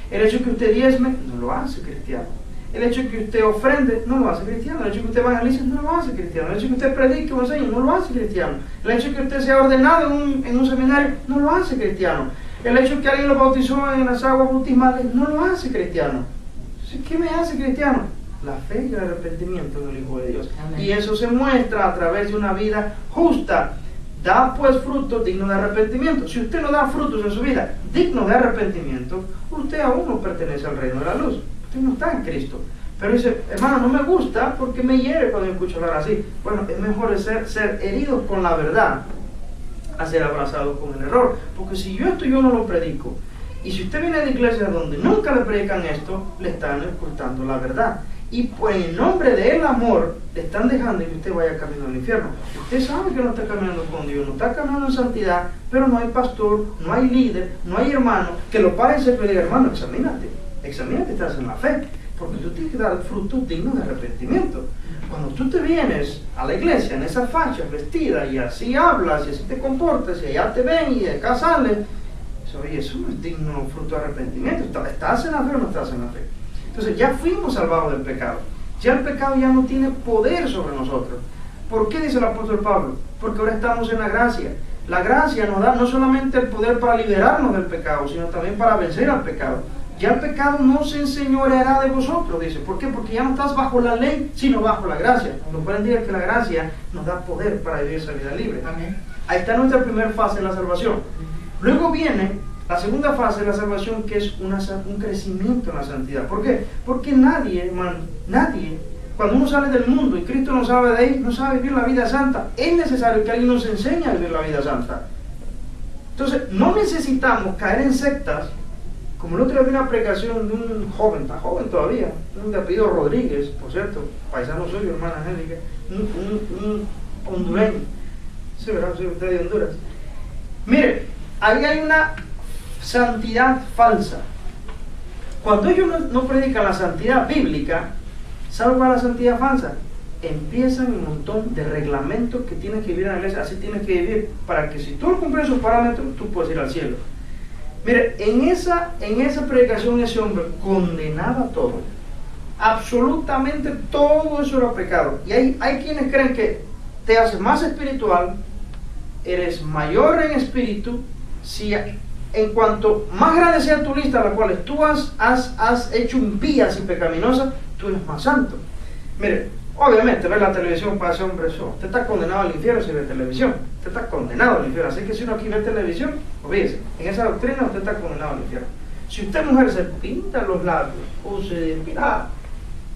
El hecho que usted diezme, no lo hace cristiano. El hecho que usted ofrende, no lo hace cristiano. El hecho que usted evangelice, no lo hace cristiano. El hecho que usted predique o enseñe, no lo hace cristiano. El hecho que usted sea ordenado en un seminario, no lo hace cristiano. El hecho que alguien lo bautizó en las aguas bautismales, no lo hace cristiano. ¿Qué me hace cristiano? La fe y el arrepentimiento en el Hijo de Dios. Amén. Y eso se muestra a través de una vida justa. Da pues frutos dignos de arrepentimiento. Si usted no da frutos en su vida dignos de arrepentimiento, usted aún no pertenece al reino de la luz. Usted no está en Cristo. Pero dice, hermano, no me gusta porque me hiere cuando me escucho hablar así. Bueno, es mejor ser heridos con la verdad a ser abrazados con el error. Porque si yo no lo predico, y si usted viene de iglesias donde nunca le predican esto, le están ocultando la verdad. Y pues en nombre del amor le están dejando que usted vaya camino al infierno. Usted sabe que no está caminando con Dios, no está caminando en santidad, pero no hay pastor, no hay líder, no hay hermano que lo pare en serio y diga, hermano, examínate, estás en la fe, porque tú tienes que dar frutos dignos de arrepentimiento. Cuando tú te vienes a la iglesia en esa facha vestida y así hablas y así te comportas y allá te ven y acá sales, oye, eso no es digno fruto de arrepentimiento. ¿Estás en la fe o no estás en la fe? Entonces ya fuimos salvados del pecado. Ya el pecado ya no tiene poder sobre nosotros. ¿Por qué dice el apóstol Pablo? Porque ahora estamos en la gracia. La gracia nos da no solamente el poder para liberarnos del pecado, sino también para vencer al pecado. Ya el pecado no se enseñoreará de vosotros, dice. ¿Por qué? Porque ya no estás bajo la ley, sino bajo la gracia. Lo cual indica que la gracia nos da poder para vivir esa vida libre. Amén. Ahí está nuestra primera fase de la salvación. Luego viene la segunda fase de la salvación, que es un crecimiento en la santidad. ¿Por qué? Porque nadie, hermano, cuando uno sale del mundo y Cristo no sabe de ahí, no sabe vivir la vida santa. Es necesario que alguien nos enseñe a vivir la vida santa. Entonces, no necesitamos caer en sectas, como el otro día vi una predicación de un joven, está joven todavía, un de apellido Rodríguez, por cierto, paisano suyo, hermana Angélica, un hondureño. Sí, ¿verdad? Soy usted de Honduras. Mire, ahí hay una santidad falsa. Cuando ellos no predican la santidad bíblica, ¿saben cuál es la santidad falsa? Empiezan un montón de reglamentos que tienes que vivir en la iglesia, así tienes que vivir, para que si tú cumples esos parámetros, tú puedes ir al cielo. Mire, en esa predicación ese hombre condenaba todo. Absolutamente todo eso era pecado. Y hay quienes creen que te haces más espiritual, eres mayor en espíritu, si en cuanto más grande sea tu lista, la cual tú has hecho impías y pecaminosas, tú eres más santo. Mire, obviamente ver la televisión para ese hombre, usted está condenado al infierno si ve televisión. Usted está condenado al infierno. Así que si uno aquí ve televisión, olvídese, en esa doctrina usted está condenado al infierno. Si usted, mujer, se pinta los labios o se depila,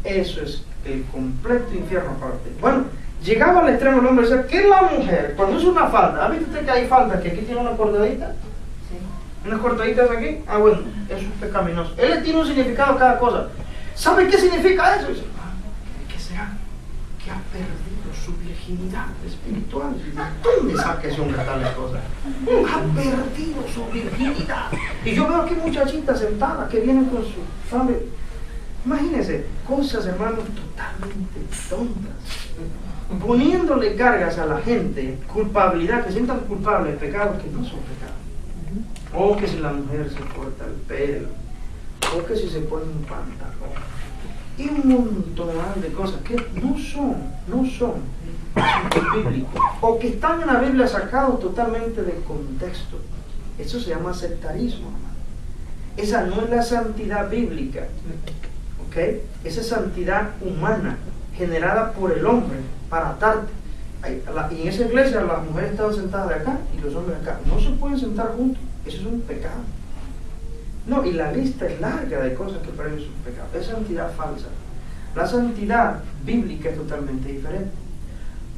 eso es el completo infierno para usted. Bueno, llegaba al extremo el hombre, decía, ¿qué es la mujer? Cuando usa una falda, ¿ha visto usted que hay faldas que aquí tiene una cordadita? Sí. Unas cortaditas aquí, bueno, eso es pecaminoso. Él le tiene un significado a cada cosa. ¿Sabe qué significa eso? Dice, ¿qué será? Que ha perdido su virginidad espiritual. ¿Dónde saca ese hombre tales cosas? Ha perdido su virginidad. Y yo veo aquí muchachitas sentadas que vienen con su familia. Imagínense, cosas, hermanos, totalmente tontas, poniéndole cargas a la gente, culpabilidad, que sientan culpables de pecados que no son pecados. O que si la mujer se corta el pelo, o que si se pone un pantalón, y un montón de cosas que no son bíblicos, o que están en la Biblia sacados totalmente del contexto. Eso se llama sectarismo, hermano. Esa no es la santidad bíblica. ¿Okay? Esa santidad humana generada por el hombre para atarte. Y en esa iglesia las mujeres estaban sentadas de acá y los hombres de acá. No se pueden sentar juntos. Eso es un pecado. No, y la lista es larga de cosas que para ellos es un pecado. Es santidad falsa. La santidad bíblica es totalmente diferente.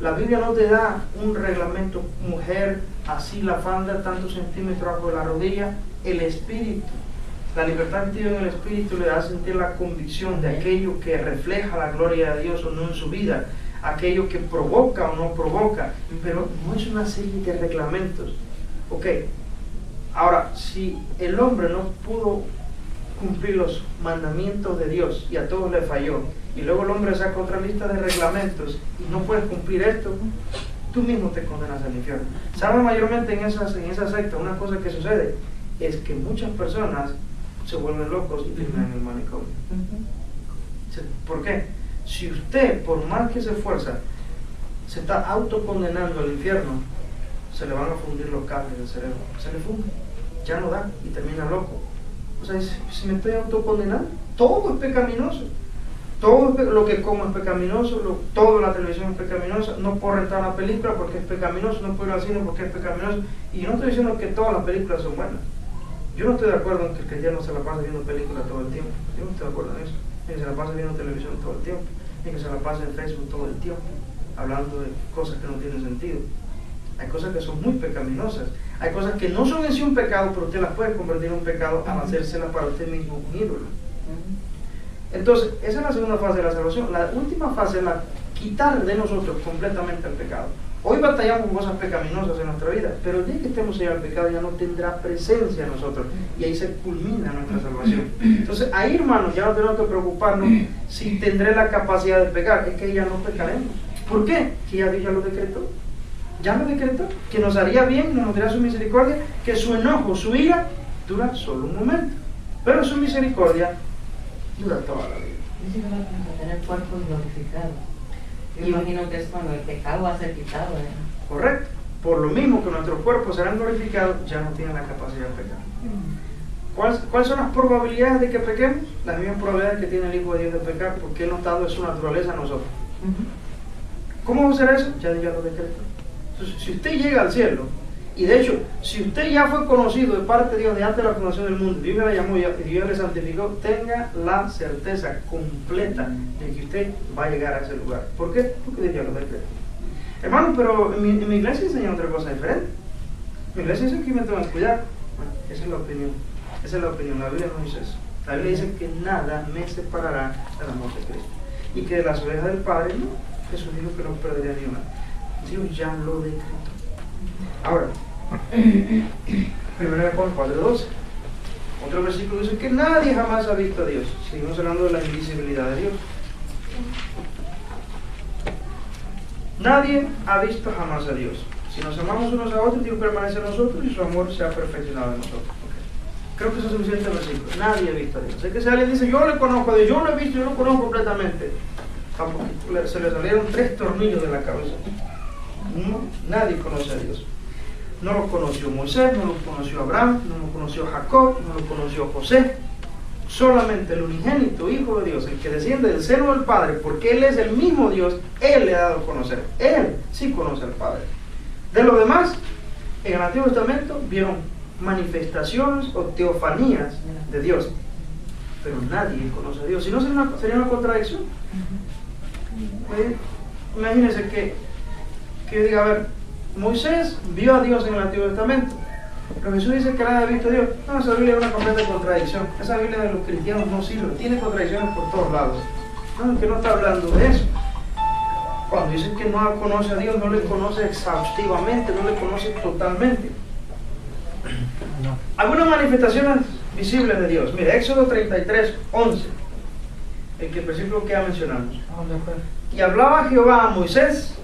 La Biblia no te da un reglamento, mujer, así la falda, tantos centímetros abajo de la rodilla. El Espíritu, la libertad que tiene en el Espíritu le da a sentir la convicción de aquello que refleja la gloria de Dios o no en su vida, aquello que provoca o no provoca, pero no es una serie de reglamentos. Ok, ahora, si el hombre no pudo cumplir los mandamientos de Dios y a todos le falló, y luego el hombre saca otra lista de reglamentos y no puedes cumplir esto, tú mismo te condenas al infierno. ¿Sabes? Mayormente en esa secta una cosa que sucede es que muchas personas se vuelven locos y terminan en el manicomio. ¿Por qué? Si usted, por más que se esfuerza, se está autocondenando al infierno, se le van a fundir los cables del cerebro, se le funde, ya no da y termina loco. O sea, si me estoy autocondenando, todo es pecaminoso. Todo lo que como es pecaminoso, toda la televisión es pecaminosa, no puedo rentar una película porque es pecaminoso, no puedo ir al cine porque es pecaminoso. Y yo no estoy diciendo que todas las películas son buenas. Yo no estoy de acuerdo en que el cristiano se la pase viendo películas todo el tiempo. Yo no estoy de acuerdo en eso. En que se la pase viendo televisión todo el tiempo. En que se la pase en Facebook todo el tiempo, hablando de cosas que no tienen sentido. Hay cosas que son muy pecaminosas. Hay cosas que no son en sí un pecado, pero usted las puede convertir en un pecado al hacérselas para usted mismo un ídolo. Entonces, esa es la segunda fase de la salvación. La última fase es la quitar de nosotros completamente el pecado. Hoy batallamos con cosas pecaminosas en nuestra vida, pero el día que estemos allá, el pecado ya no tendrá presencia en nosotros y ahí se culmina nuestra salvación. Entonces, ahí, hermanos, ya no tenemos que preocuparnos si tendré la capacidad de pecar, es que ya no pecaremos. ¿Por qué? Que ya Dios ya lo decretó. Ya lo decretó, que nos haría bien, nos daría su misericordia, que su enojo, su ira, dura solo un momento, pero su misericordia dura toda la vida. Dice que vamos a tener cuerpos glorificados. Yo imagino que es cuando el pecado va a ser quitado, ¿verdad? Correcto. Por lo mismo que nuestros cuerpos serán glorificados, ya no tienen la capacidad de pecar. ¿Cuáles son las probabilidades de que pequemos? Las mismas probabilidades que tiene el Hijo de Dios de pecar, porque Él nos ha dado su naturaleza a nosotros. ¿Cómo va a ser eso? Ya Dios lo decretó. Entonces, si usted llega al cielo, y de hecho, si usted ya fue conocido de parte de Dios de antes de la fundación del mundo, Dios le llamó y Dios le santificó, tenga la certeza completa de que usted va a llegar a ese lugar. ¿Por qué? Porque Dios ya lo decretó. Hermano, pero en mi iglesia enseña otra cosa diferente. Mi iglesia dice que me tengo que cuidar. Bueno, esa es la opinión. Esa es la opinión. La Biblia no dice eso. La Biblia dice que nada me separará del amor de Cristo. Y que de las ovejas del Padre, no. Jesús dijo que no perdería ni una. Dios ya lo decretó. Ahora, 1 Juan 4:12. Otro versículo dice que nadie jamás ha visto a Dios. Seguimos hablando de la invisibilidad de Dios. Nadie ha visto jamás a Dios. Si nos amamos unos a otros, Dios permanece en nosotros y su amor se ha perfeccionado en nosotros. Okay. Creo que eso es suficiente versículo. Nadie ha visto a Dios. Es que si alguien dice, yo le conozco a Dios, yo lo he visto, yo lo conozco completamente, se le salieron 3 tornillos de la cabeza. No, nadie conoce a Dios. No lo conoció Moisés, no lo conoció Abraham, no lo conoció Jacob, no lo conoció José. Solamente el unigénito Hijo de Dios, el que desciende del seno del Padre, porque Él es el mismo Dios, Él le ha dado a conocer. Él sí conoce al Padre. De los demás, en el Antiguo Testamento vieron manifestaciones o teofanías de Dios, pero nadie conoce a Dios. Si no, sería una contradicción. Imagínense que yo diga, a ver, Moisés vio a Dios en el Antiguo Testamento, pero Jesús dice que nadie ha visto a Dios. No, esa Biblia es una completa contradicción. Esa Biblia de los cristianos no sirve, tiene contradicciones por todos lados. No, que no está hablando de eso. Cuando dicen que no conoce a Dios, no le conoce exhaustivamente, no le conoce totalmente. Algunas manifestaciones visibles de Dios. Mira, Éxodo 33:11, el versículo que ya mencionamos. Y hablaba Jehová a Moisés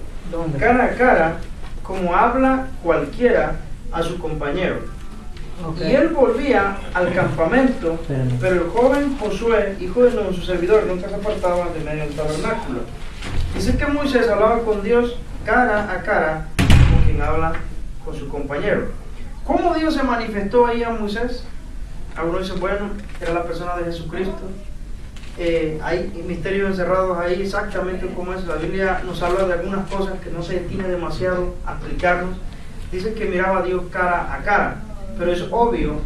cara a cara, como habla cualquiera a su compañero. Okay. Y él volvía al campamento, pero el joven Josué, hijo de Nun, su servidor, nunca se apartaba de medio del tabernáculo. Dice que Moisés hablaba con Dios cara a cara, como quien habla con su compañero. ¿Cómo Dios se manifestó ahí a Moisés? Algunos dicen, bueno, era la persona de Jesucristo. Hay misterios encerrados ahí exactamente como es. La Biblia nos habla de algunas cosas que no se detiene demasiado a explicarnos. Dice que miraba a Dios cara a cara, pero es obvio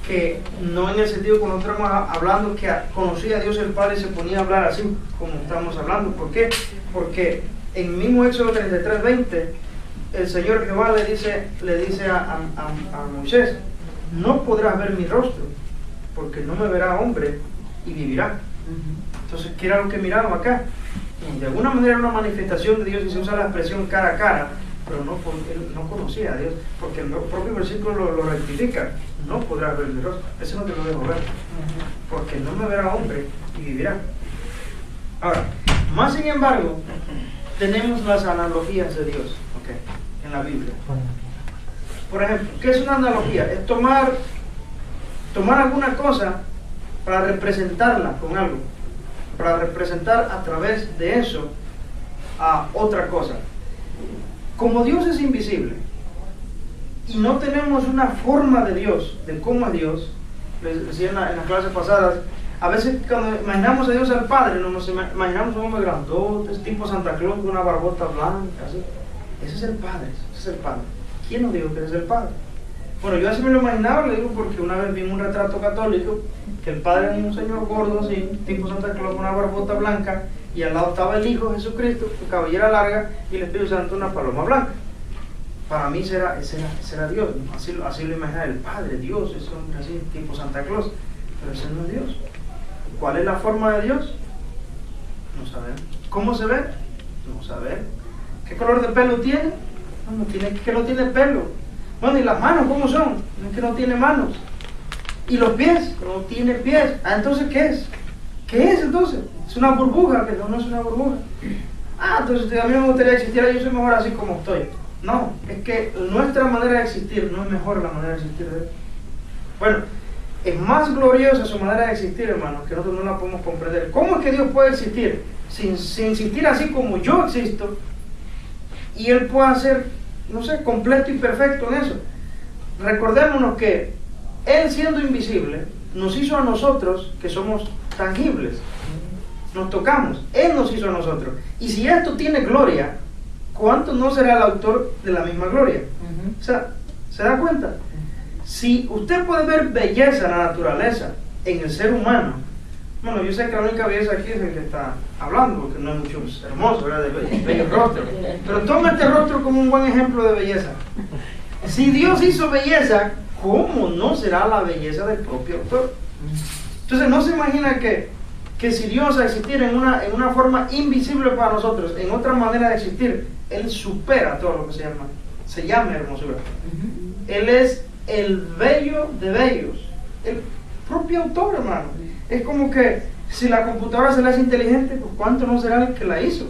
que no en el sentido que nosotros estamos hablando, que conocía a Dios el Padre y se ponía a hablar así como estamos hablando. ¿Por qué? Porque En mismo Éxodo 33:20, el Señor Jehová le dice a Moisés: no podrás ver mi rostro, porque no me verá hombre y vivirá. Entonces, ¿qué era lo que miraron acá? Y de alguna manera era una manifestación de Dios, y se usa la expresión cara a cara, pero él no conocía a Dios, porque el propio versículo lo rectifica: no podrás ver mi rostro, eso no te lo dejo ver, porque no me verá hombre y vivirá. Ahora, más sin embargo, tenemos las analogías de Dios, ¿okay?, en la Biblia. Por ejemplo, ¿qué es una analogía? Es tomar alguna cosa para representarla con algo, para representar a través de eso a otra cosa. Como Dios es invisible y no tenemos una forma de Dios, de cómo es Dios, les decía en las clases pasadas, a veces cuando imaginamos a Dios al Padre, nos imaginamos un hombre grandote, tipo Santa Claus con una barbota blanca, así. Ese es el Padre, ese es el Padre. ¿Quién nos dijo que ese es el Padre? Bueno, yo así me lo imaginaba, le digo, porque una vez vi un retrato católico que el Padre era un señor gordo así, tipo Santa Claus con una barbota blanca, y al lado estaba el Hijo Jesucristo con cabellera larga, y el Espíritu Santo una paloma blanca. Para mí ese era Dios, así lo imaginaba, el Padre, Dios, es un así, tipo Santa Claus, pero ese no es Dios. ¿Cuál es la forma de Dios? No sabemos. ¿Cómo se ve? No sabemos. ¿Qué color de pelo tiene? No tiene, que no tiene pelo. Bueno, ¿y las manos cómo son? No, es que no tiene manos. ¿Y los pies? No tiene pies. Ah, entonces, ¿qué es? ¿Qué es entonces? ¿Es una burbuja? Que no es una burbuja. Ah, entonces a mí me gustaría existir, yo soy mejor así como estoy. No, es que nuestra manera de existir no es mejor la manera de existir de Él. Bueno, es más gloriosa su manera de existir, hermanos, que nosotros no la podemos comprender. ¿Cómo es que Dios puede existir sin existir así como yo existo? Y Él puede ser, no sé, completo y perfecto en eso. Recordémonos que Él, siendo invisible, nos hizo a nosotros, que somos tangibles. Nos tocamos, Él nos hizo a nosotros. Y si esto tiene gloria, ¿cuánto no será el autor de la misma gloria? O sea, ¿se da cuenta? Si usted puede ver belleza en la naturaleza, en el ser humano, bueno, yo sé que la única belleza aquí es el que está hablando, porque no hay muchos hermosos, ¿verdad?, de bello rostro, pero toma este rostro como un buen ejemplo de belleza. Si Dios hizo belleza, ¿cómo no será la belleza del propio autor? Entonces no se imagina que si Dios existiera en una forma invisible para nosotros, en otra manera de existir, Él supera todo lo que se llama hermosura. Él es el bello de bellos, el propio autor, hermano. Es como que si la computadora se le hace inteligente, pues ¿cuánto no será el que la hizo?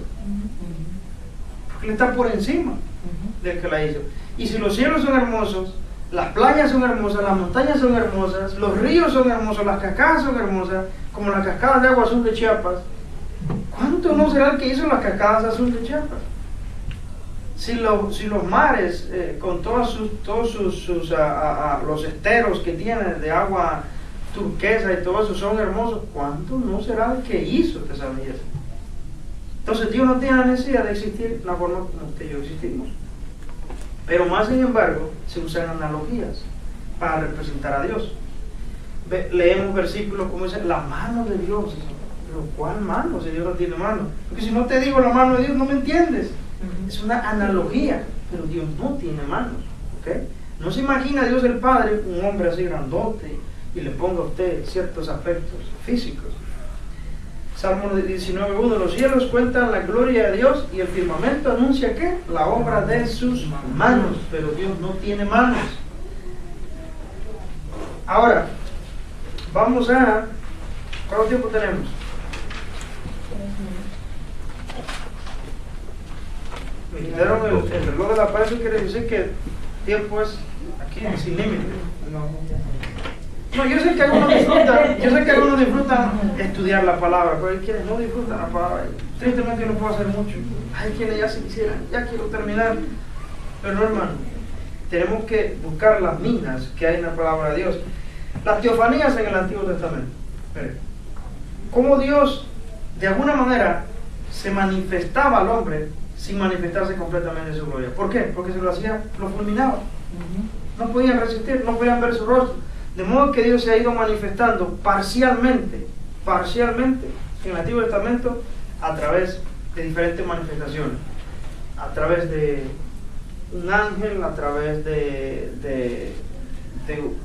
Porque Él está por encima del que la hizo. Y si los cielos son hermosos, las playas son hermosas, las montañas son hermosas, los ríos son hermosos, las cascadas son hermosas, como las cascadas de agua azul de Chiapas, ¿cuánto no será el que hizo las cascadas azul de Chiapas? Si los mares, con todos los esteros que tienen de agua turquesa y todo eso son hermosos, ¿cuánto no será el que hizo esa belleza? Entonces Dios no tiene la necesidad de existir la forma como que yo existimos. Pero más sin embargo, se usan analogías para representar a Dios. Leemos versículos como dice, la mano de Dios. ¿Pero cuál mano? Si Dios no tiene mano. Porque si no te digo la mano de Dios, no me entiendes. Es una analogía, pero Dios no tiene manos. ¿Okay? No se imagina Dios el Padre, un hombre así grandote, y le ponga a usted ciertos aspectos físicos. Salmo 19:1, los cielos cuentan la gloria de Dios y el firmamento anuncia ¿qué? La obra de sus manos, pero Dios no tiene manos. Ahora, vamos a... ¿cuánto tiempo tenemos? Me quitaron el reloj de la pared, eso quiere decir que el tiempo es aquí, sin límite. No, yo sé que algunos disfrutan estudiar la palabra, pero hay quienes no disfrutan la palabra. Tristemente yo no puedo hacer mucho. Hay quienes ya se quisieran, ya quiero terminar. Pero no, hermano, tenemos que buscar las minas que hay en la palabra de Dios. Las teofanías en el Antiguo Testamento. Miren, cómo Dios, de alguna manera, se manifestaba al hombre sin manifestarse completamente su gloria. ¿Por qué? Porque se lo hacía, lo fulminaba. No podían resistir, no podían ver su rostro. De modo que Dios se ha ido manifestando parcialmente en el Antiguo Testamento a través de diferentes manifestaciones. a través de un ángel, a través de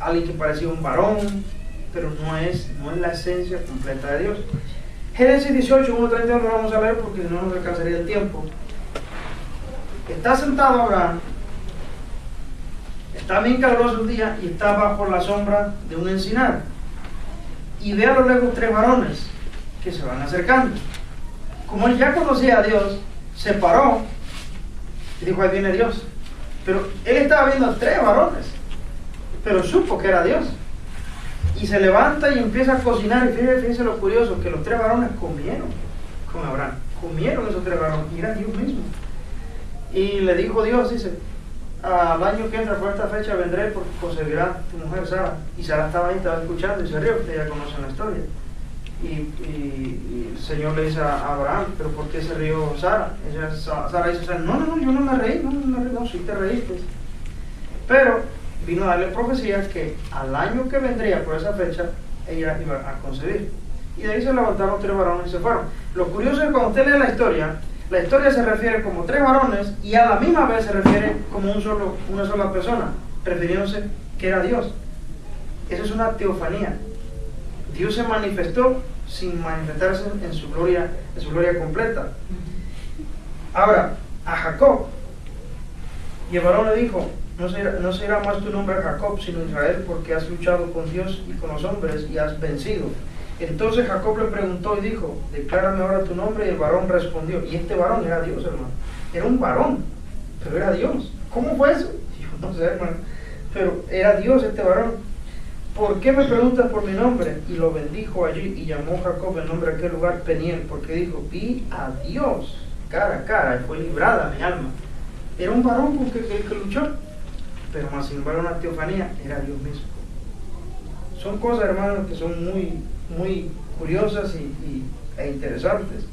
alguien que parecía un varón, pero no es la esencia completa de Dios. Génesis 18, 1:32 no lo vamos a leer porque no nos alcanzaría el tiempo. Está sentado Abraham, está bien caluroso un día y está bajo la sombra de un encinar, y ve a lo lejos 3 varones que se van acercando. Como él ya conocía a Dios, se paró y dijo: ahí viene Dios. Pero él estaba viendo a 3 varones, pero supo que era Dios, y se levanta y empieza a cocinar. Y fíjense lo curioso, que los 3 varones comieron con Abraham, comieron esos 3 varones, y era Dios mismo. Y le dijo Dios, dice: al año que entra por esta fecha vendré porque concebirá tu mujer Sara. Y Sara estaba ahí, estaba escuchando y se rió. Ustedes ya conocen la historia. Y el Señor le dice a Abraham: ¿pero por qué se rió Sara? Sara dice: no, yo no me reí, no, sí te reíste. Pero vino a darle profecía que al año que vendría por esa fecha ella iba a concebir. Y de ahí se levantaron 3 varones y se fueron. Lo curioso es que cuando usted lee la historia se refiere como 3 varones y a la misma vez se refiere como una sola persona, refiriéndose que era Dios. Eso es una teofanía. Dios se manifestó sin manifestarse en su gloria completa. Ahora, a Jacob, y el varón le dijo: no será más tu nombre Jacob, sino Israel, porque has luchado con Dios y con los hombres y has vencido. Entonces Jacob le preguntó y dijo: declárame ahora tu nombre. Y el varón respondió, y este varón era Dios, hermano. Era un varón, pero era Dios. ¿Cómo fue eso? Yo no sé, hermano, pero era Dios este varón. ¿Por qué me preguntas por mi nombre? Y lo bendijo allí, y llamó Jacob el nombre de aquel lugar Peniel, porque dijo: vi a Dios cara a cara, y fue librada mi alma. Era un varón con que luchó, pero más sin embargo una teofanía, era Dios mismo. Son cosas, hermanos, que son muy curiosas e interesantes.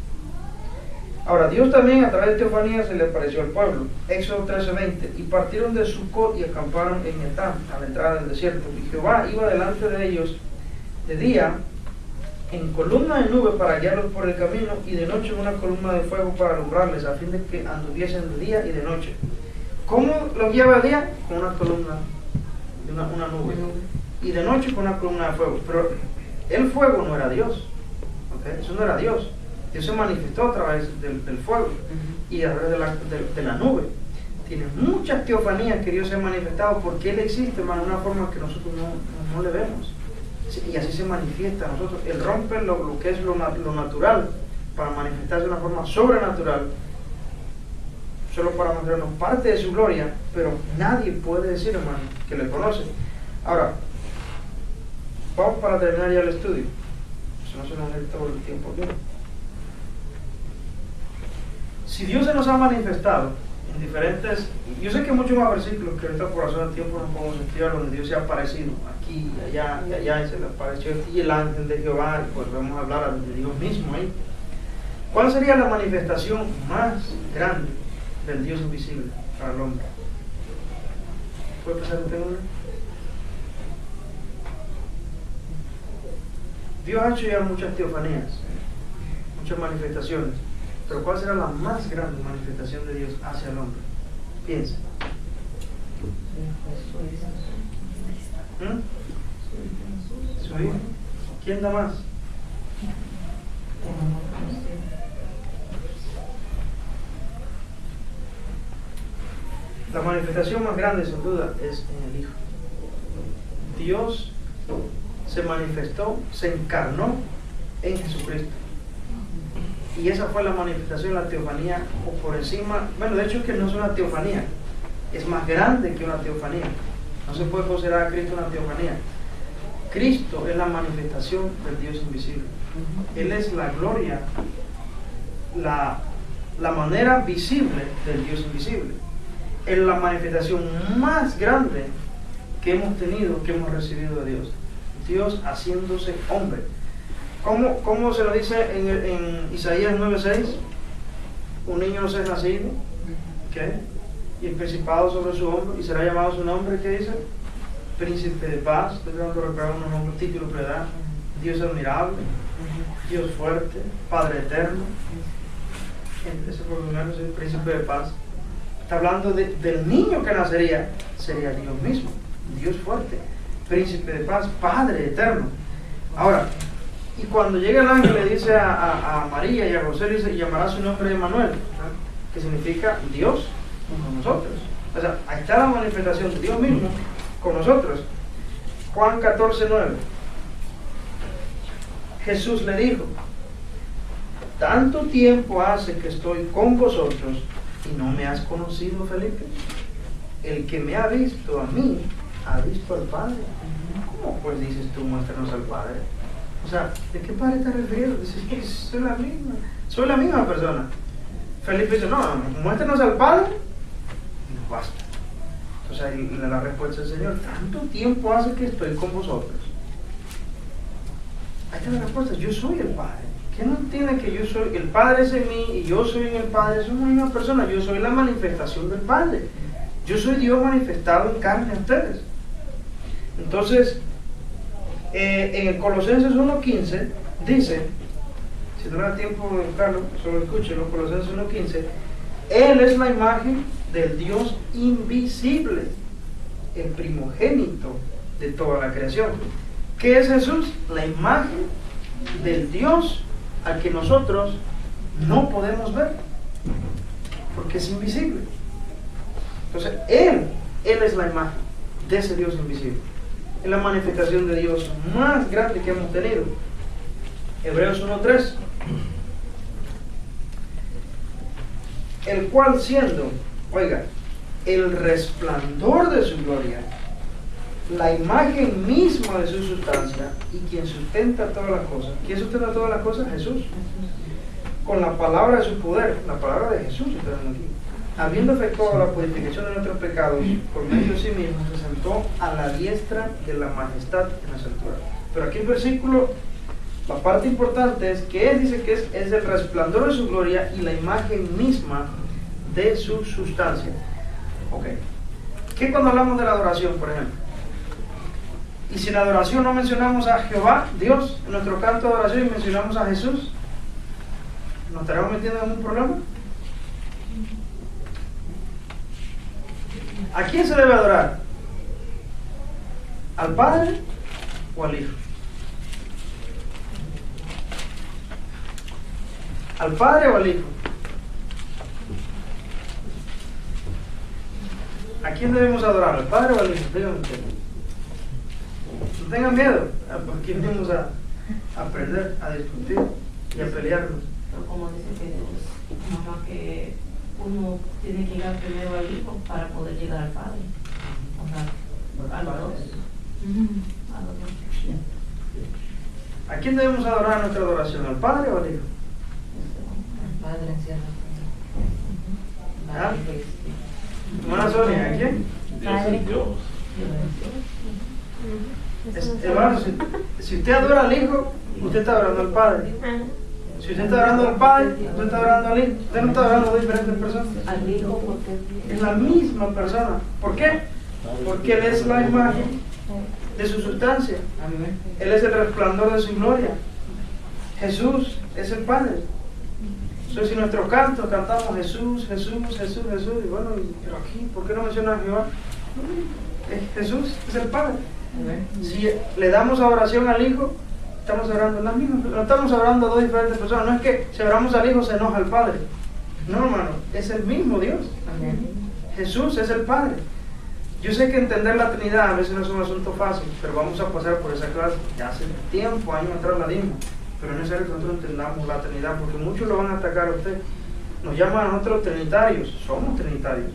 Ahora, Dios también a través de teofanía se le apareció al pueblo. Éxodo 13:20. Y partieron de Sucot y acamparon en Etán, a la entrada del desierto. Y Jehová iba delante de ellos de día en columna de nube para guiarlos por el camino, y de noche en una columna de fuego para alumbrarles, a fin de que anduviesen de día y de noche. ¿Cómo los guiaba de día? Con una columna, una nube. Y de noche con una columna de fuego. Pero el fuego no era Dios, ¿okay? Eso no era Dios. Dios se manifestó a través del fuego y a través de la nube. Tiene muchas teofanías que Dios se ha manifestado, porque Él existe, hermano, de una forma que nosotros no le vemos. Y así se manifiesta a nosotros. Él rompe lo que es lo natural para manifestarse de una forma sobrenatural, solo para mostrarnos parte de su gloria, pero nadie puede decir, hermano, que le conoce. Ahora, vamos para terminar ya el estudio. Eso no se nos da todo el tiempo aquí. Si Dios se nos ha manifestado en diferentes, yo sé que hay muchos más versículos que ahorita por razón del tiempo no podemos estudiar, donde Dios se ha aparecido aquí y allá, y se le apareció aquí el ángel de Jehová, y pues vamos a hablar de Dios mismo ahí. ¿Cuál sería la manifestación más grande del Dios invisible para el hombre? ¿Puede pensar usted una? Dios ha hecho ya muchas teofanías, muchas manifestaciones, pero ¿cuál será la más grande manifestación de Dios hacia el hombre? Piensa. Su hijo. ¿Quién da más? La manifestación más grande, sin duda, es en el Hijo. Dios se manifestó, se encarnó en Jesucristo. Y esa fue la manifestación, la teofanía, o por encima, bueno, de hecho es que no es una teofanía, es más grande que una teofanía. No se puede considerar a Cristo una teofanía. Cristo es la manifestación del Dios invisible. Él es la gloria, la manera visible del Dios invisible. Es la manifestación más grande que hemos tenido, que hemos recibido de Dios. Dios haciéndose hombre. ¿Cómo se lo dice en Isaías 9:6? Un niño nos es nacido, ¿okay? Y el principado sobre su hombro, y será llamado su nombre, ¿qué dice? Príncipe de paz. Estoy tratando de recordar unos nombres, títulos que le da. Dios admirable, Dios fuerte, Padre eterno. Ese por lo menos es el príncipe de paz. Está hablando del niño que nacería, sería Dios mismo, Dios fuerte, príncipe de paz, Padre eterno. Ahora, y cuando llega el ángel le dice a María y a José, le dice, llamará su nombre Emmanuel, que significa Dios con nosotros. O sea, ahí está la manifestación de Dios mismo con nosotros. Juan 14:9. Jesús le dijo, tanto tiempo hace que estoy con vosotros y no me has conocido, Felipe. El que me ha visto a mí, ha visto al Padre. ¿Cómo pues dices tú, muéstranos al Padre? O sea, ¿de qué Padre te refieres? Dices que soy la misma persona. Felipe dice, no, muéstranos al Padre y nos basta. Entonces la respuesta del Señor, tanto tiempo hace que estoy con vosotros. Ahí está la respuesta, yo soy el Padre. ¿Quién no entiende que yo soy, el Padre es en mí y yo soy en el Padre? Somos la misma persona, yo soy la manifestación del Padre. Yo soy Dios manifestado en carne a ustedes. Entonces, en el Colosenses 1:15 dice, si no da tiempo de buscarlo, solo escúchelo, Colosenses 1:15, Él es la imagen del Dios invisible, el primogénito de toda la creación. ¿Qué es Jesús? La imagen del Dios al que nosotros no podemos ver, porque es invisible. Entonces, Él es la imagen de ese Dios invisible. Es la manifestación de Dios más grande que hemos tenido. Hebreos 1:3. El cual siendo, oiga, el resplandor de su gloria, la imagen misma de su sustancia y quien sustenta todas las cosas. ¿Quién sustenta todas las cosas? Jesús. Con la palabra de su poder, la palabra de Jesús está aquí. Habiendo efectuado la purificación de nuestros pecados por medio de sí mismo, se sentó a la diestra de la majestad en las alturas. Pero aquí el versículo, la parte importante es que Él dice que es el resplandor de su gloria y la imagen misma de su sustancia. Ok. ¿Qué cuando hablamos de la adoración, por ejemplo? Y si en la adoración no mencionamos a Jehová, Dios, en nuestro canto de adoración, y mencionamos a Jesús, ¿nos estaremos metiendo en un problema? ¿A quién se debe adorar? ¿Al Padre o al Hijo? ¿Al Padre o al Hijo? ¿A quién debemos adorar? ¿Al Padre o al Hijo? Díganme ustedes. No tengan miedo, porque venimos a aprender, a discutir y a pelearnos. Pero como dice que uno tiene que llegar primero al Hijo para poder llegar al Padre. O sea, a los dos. A los dos. ¿A quién debemos adorar nuestra adoración? ¿Al Padre o al Hijo? Al Padre en cierto. ¿Ah? Hermana Sonia, ¿a quién? Dios. Hermano, si usted adora al Hijo, usted está adorando al Padre. Si usted está adorando al Padre, usted está adorando al Hijo. Usted no está adorando a diferentes personas. Al Hijo porque Es la misma persona. ¿Por qué? Porque Él es la imagen de su sustancia. Él es el resplandor de su gloria. Jesús es el Padre. Entonces, si nuestro canto cantamos Jesús, Jesús, Jesús, Jesús, y bueno, pero aquí, ¿por qué no menciona a Jehová? Jesús es el Padre. Si le damos adoración al Hijo, estamos orando la misma, no estamos orando a dos diferentes personas. No es que si oramos al Hijo se enoja al Padre. No, hermano, es el mismo Dios. Jesús es el Padre. Yo sé que entender la Trinidad a veces no es un asunto fácil, pero vamos a pasar por esa clase. Ya hace tiempo, años atrás la dimos, pero es necesario que nosotros entendamos la Trinidad, porque muchos lo van a atacar a usted. Nos llaman a nosotros trinitarios, somos trinitarios.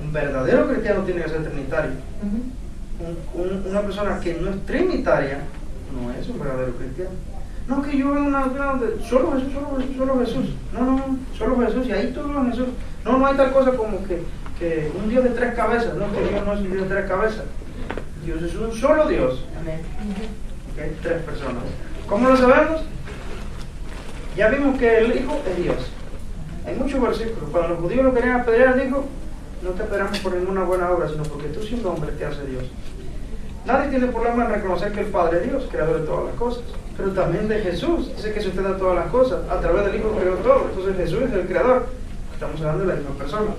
Un verdadero cristiano tiene que ser trinitario. Una persona que no es trinitaria no es un verdadero cristiano. No, que yo veo una donde solo Jesús, solo Jesús. No, solo Jesús, y ahí todo es Jesús. No hay tal cosa como que un Dios de tres cabezas. No, que Dios no es un Dios de tres cabezas. Dios es un solo Dios. Okay, tres personas. ¿Cómo lo sabemos? Ya vimos que el Hijo es Dios. Hay muchos versículos. Cuando los judíos lo querían apedrear, dijo: no te apedreamos por ninguna buena obra, sino porque tú siendo hombre te hace Dios. Nadie tiene problema en reconocer que el Padre es Dios, creador de todas las cosas, pero también de Jesús, dice que sustenta todas las cosas, a través del Hijo creó todo. Entonces Jesús es el creador, estamos hablando de la misma persona.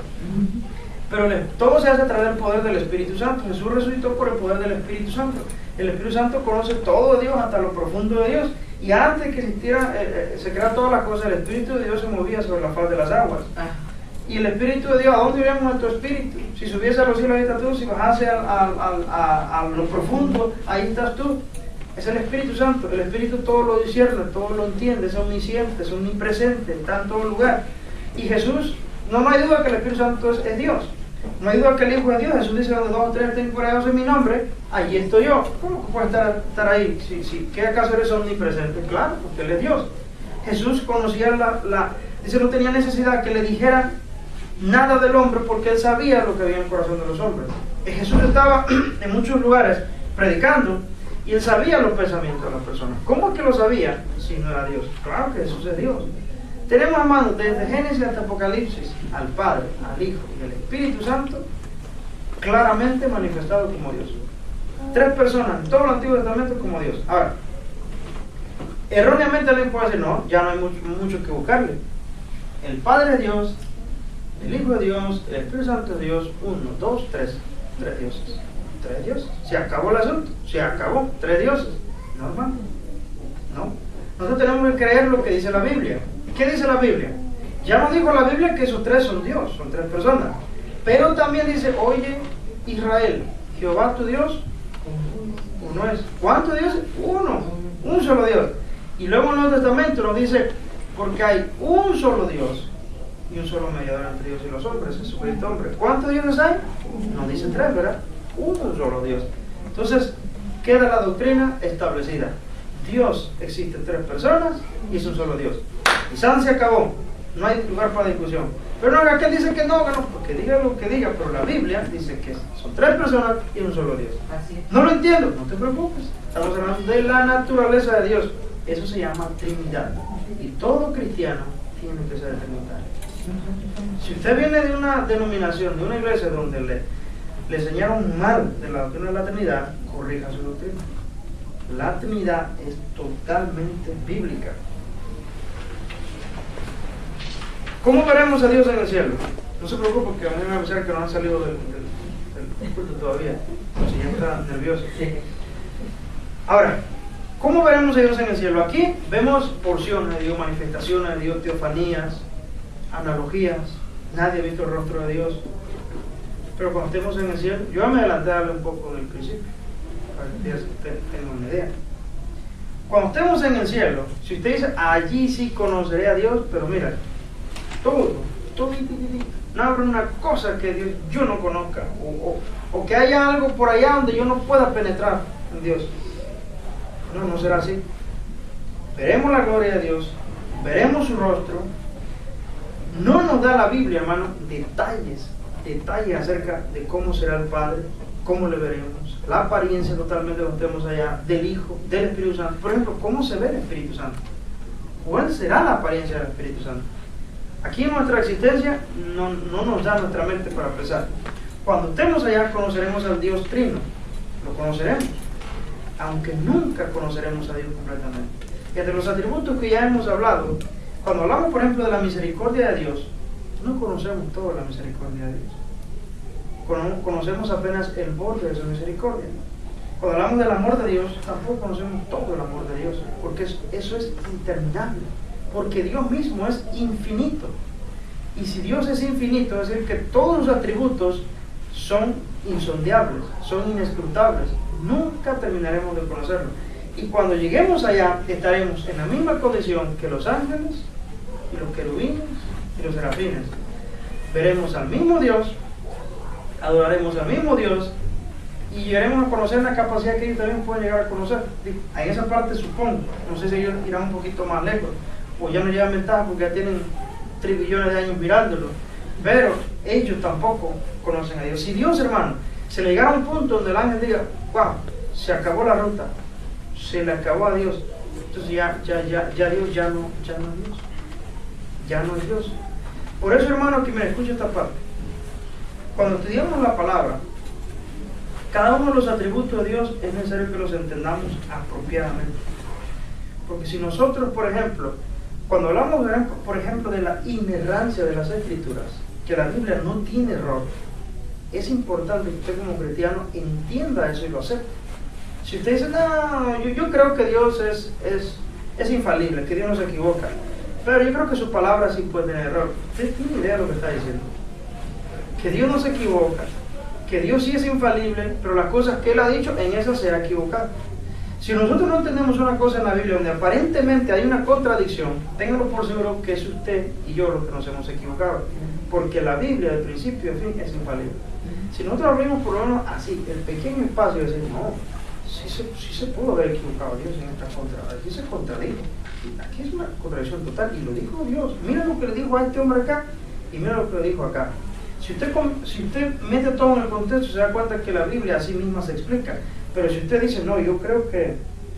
Pero todo se hace a través del poder del Espíritu Santo. Jesús resucitó por el poder del Espíritu Santo. El Espíritu Santo conoce todo de Dios, hasta lo profundo de Dios. Y antes que existiera, se creara todas las cosas, el Espíritu de Dios se movía sobre la faz de las aguas. Y el Espíritu de Dios, ¿a dónde iríamos a tu Espíritu? Si subiese a los cielos, ahí estás tú. Si bajase a lo profundo, ahí estás tú. Es el Espíritu Santo. El Espíritu todo lo discierne, todo lo entiende, es omnisciente, es omnipresente, está en todo lugar. Y Jesús, no hay duda que el Espíritu Santo es Dios. No hay duda que el Hijo es Dios. Jesús dice, donde 2 o 3 estén congregados en mi nombre, allí estoy yo. ¿Cómo que puede estar ahí? ¿Qué acaso eres omnipresente? Claro, porque Él es Dios. Jesús conocía dice, no tenía necesidad que le dijeran nada del hombre, porque Él sabía lo que había en el corazón de los hombres. Jesús estaba en muchos lugares predicando, y Él sabía los pensamientos de las personas. ¿Cómo es que lo sabía si no era Dios? Claro que Jesús es Dios. Tenemos, hermanos, desde Génesis hasta Apocalipsis, al Padre, al Hijo y al Espíritu Santo claramente manifestado como Dios. 3 personas en todo el Antiguo Testamento como Dios. Ahora, erróneamente alguien puede decir, no, ya no hay mucho que buscarle. El Padre es Dios, el Hijo es Dios, el Espíritu Santo es Dios, 1, 2, 3. 3 dioses. 3 dioses. Se acabó el asunto. Se acabó. 3 dioses. No, hermano. No. Nosotros tenemos que creer lo que dice la Biblia. ¿Qué dice la Biblia? Ya nos dijo la Biblia que esos 3 son Dios, son 3 personas. Pero también dice, oye, Israel, Jehová tu Dios, uno es. ¿Cuántos dioses? Uno. Un solo Dios. Y luego en el Nuevo Testamento nos dice, porque hay un solo Dios y un solo mediador entre Dios y los hombres, Jesucristo hombre. ¿Cuántos dioses hay? No dice 3, ¿verdad? Un solo Dios. Entonces, queda la doctrina establecida. Dios existe en 3 personas y es un solo Dios. Y San se acabó. No hay lugar para discusión. Pero no, aquel dice que no, porque diga lo que diga, pero la Biblia dice que son 3 personas y un solo Dios. No lo entiendo, no te preocupes. Estamos hablando de la naturaleza de Dios. Eso se llama Trinidad. Y todo cristiano tiene que ser trinitario. Si usted viene de una denominación, de una iglesia donde le enseñaron mal de la doctrina de la Trinidad, corrija su doctrina. La Trinidad es totalmente bíblica. ¿Cómo veremos a Dios en el cielo? No se preocupe, que a mí me va a avisar que no han salido del culto todavía. Si ya está nervioso. Ahora, ¿cómo veremos a Dios en el cielo? Aquí vemos porciones de Dios, manifestaciones de Dios, teofanías, analogías. Nadie ha visto el rostro de Dios. Pero cuando estemos en el cielo, yo me adelanté a darle un poco del principio, para que ustedes tengan una idea. Cuando estemos en el cielo, si usted dice, allí sí conoceré a Dios, pero mira, todo, no habrá una cosa que Dios yo no conozca, o que haya algo por allá donde yo no pueda penetrar en Dios. No será así. Veremos la gloria de Dios, veremos su rostro. No nos da la Biblia, hermano, detalles acerca de cómo será el Padre, cómo le veremos, la apariencia totalmente cuando estemos allá, del Hijo, del Espíritu Santo. Por ejemplo, ¿cómo se ve el Espíritu Santo? ¿Cuál será la apariencia del Espíritu Santo? Aquí en nuestra existencia no nos da nuestra mente para pensar. Cuando estemos allá conoceremos al Dios Trino, lo conoceremos, aunque nunca conoceremos a Dios completamente. Y entre los atributos que ya hemos hablado, cuando hablamos por ejemplo de la misericordia de Dios, no conocemos toda la misericordia de Dios. Conocemos apenas el borde de su misericordia. Cuando hablamos del amor de Dios, tampoco conocemos todo el amor de Dios, porque eso es interminable, porque Dios mismo es infinito. Y si Dios es infinito, es decir que todos sus atributos son insondeables, son inescrutables. Nunca terminaremos de conocerlo. Y cuando lleguemos allá, estaremos en la misma condición que los ángeles y los querubines y los serafines. Veremos al mismo Dios, adoraremos al mismo Dios y llegaremos a conocer la capacidad que ellos también pueden llegar a conocer. En esa parte supongo, no sé si ellos irán un poquito más lejos o ya no llevan ventaja porque ya tienen 3 billones de años mirándolo, pero ellos tampoco conocen a Dios. Si Dios, hermano, se le llegara a un punto donde el ángel diga, wow, se acabó la ruta, se le acabó a Dios, entonces ya Dios ya no es Dios, ya no es Dios. Por eso, hermano, que me escuche esta parte. Cuando estudiamos la palabra, cada uno de los atributos de Dios es necesario que los entendamos apropiadamente. Porque si nosotros, por ejemplo, cuando hablamos, por ejemplo, de la inerrancia de las Escrituras, que la Biblia no tiene error, es importante que usted como cristiano entienda eso y lo acepte. Si usted dice, no, yo creo que Dios es infalible, que Dios no se equivoca, pero yo creo que su palabra sí puede tener error. ¿Usted tiene idea de lo que está diciendo? Que Dios no se equivoca, que Dios sí es infalible, pero las cosas que Él ha dicho, en esas se ha equivocado. Si nosotros no tenemos una cosa en la Biblia donde aparentemente hay una contradicción, ténganlo por seguro que es usted y yo los que nos hemos equivocado, porque la Biblia de principio a fin es infalible. Si nosotros abrimos por lo menos así, el pequeño espacio de decir, no, sí se pudo haber equivocado Dios en esta contra, aquí se contradijo, aquí es una contradicción total, y lo dijo Dios. Mira lo que le dijo a este hombre acá, y mira lo que le dijo acá. Si usted mete todo en el contexto, se da cuenta que la Biblia a sí misma se explica. Pero si usted dice, no, yo creo que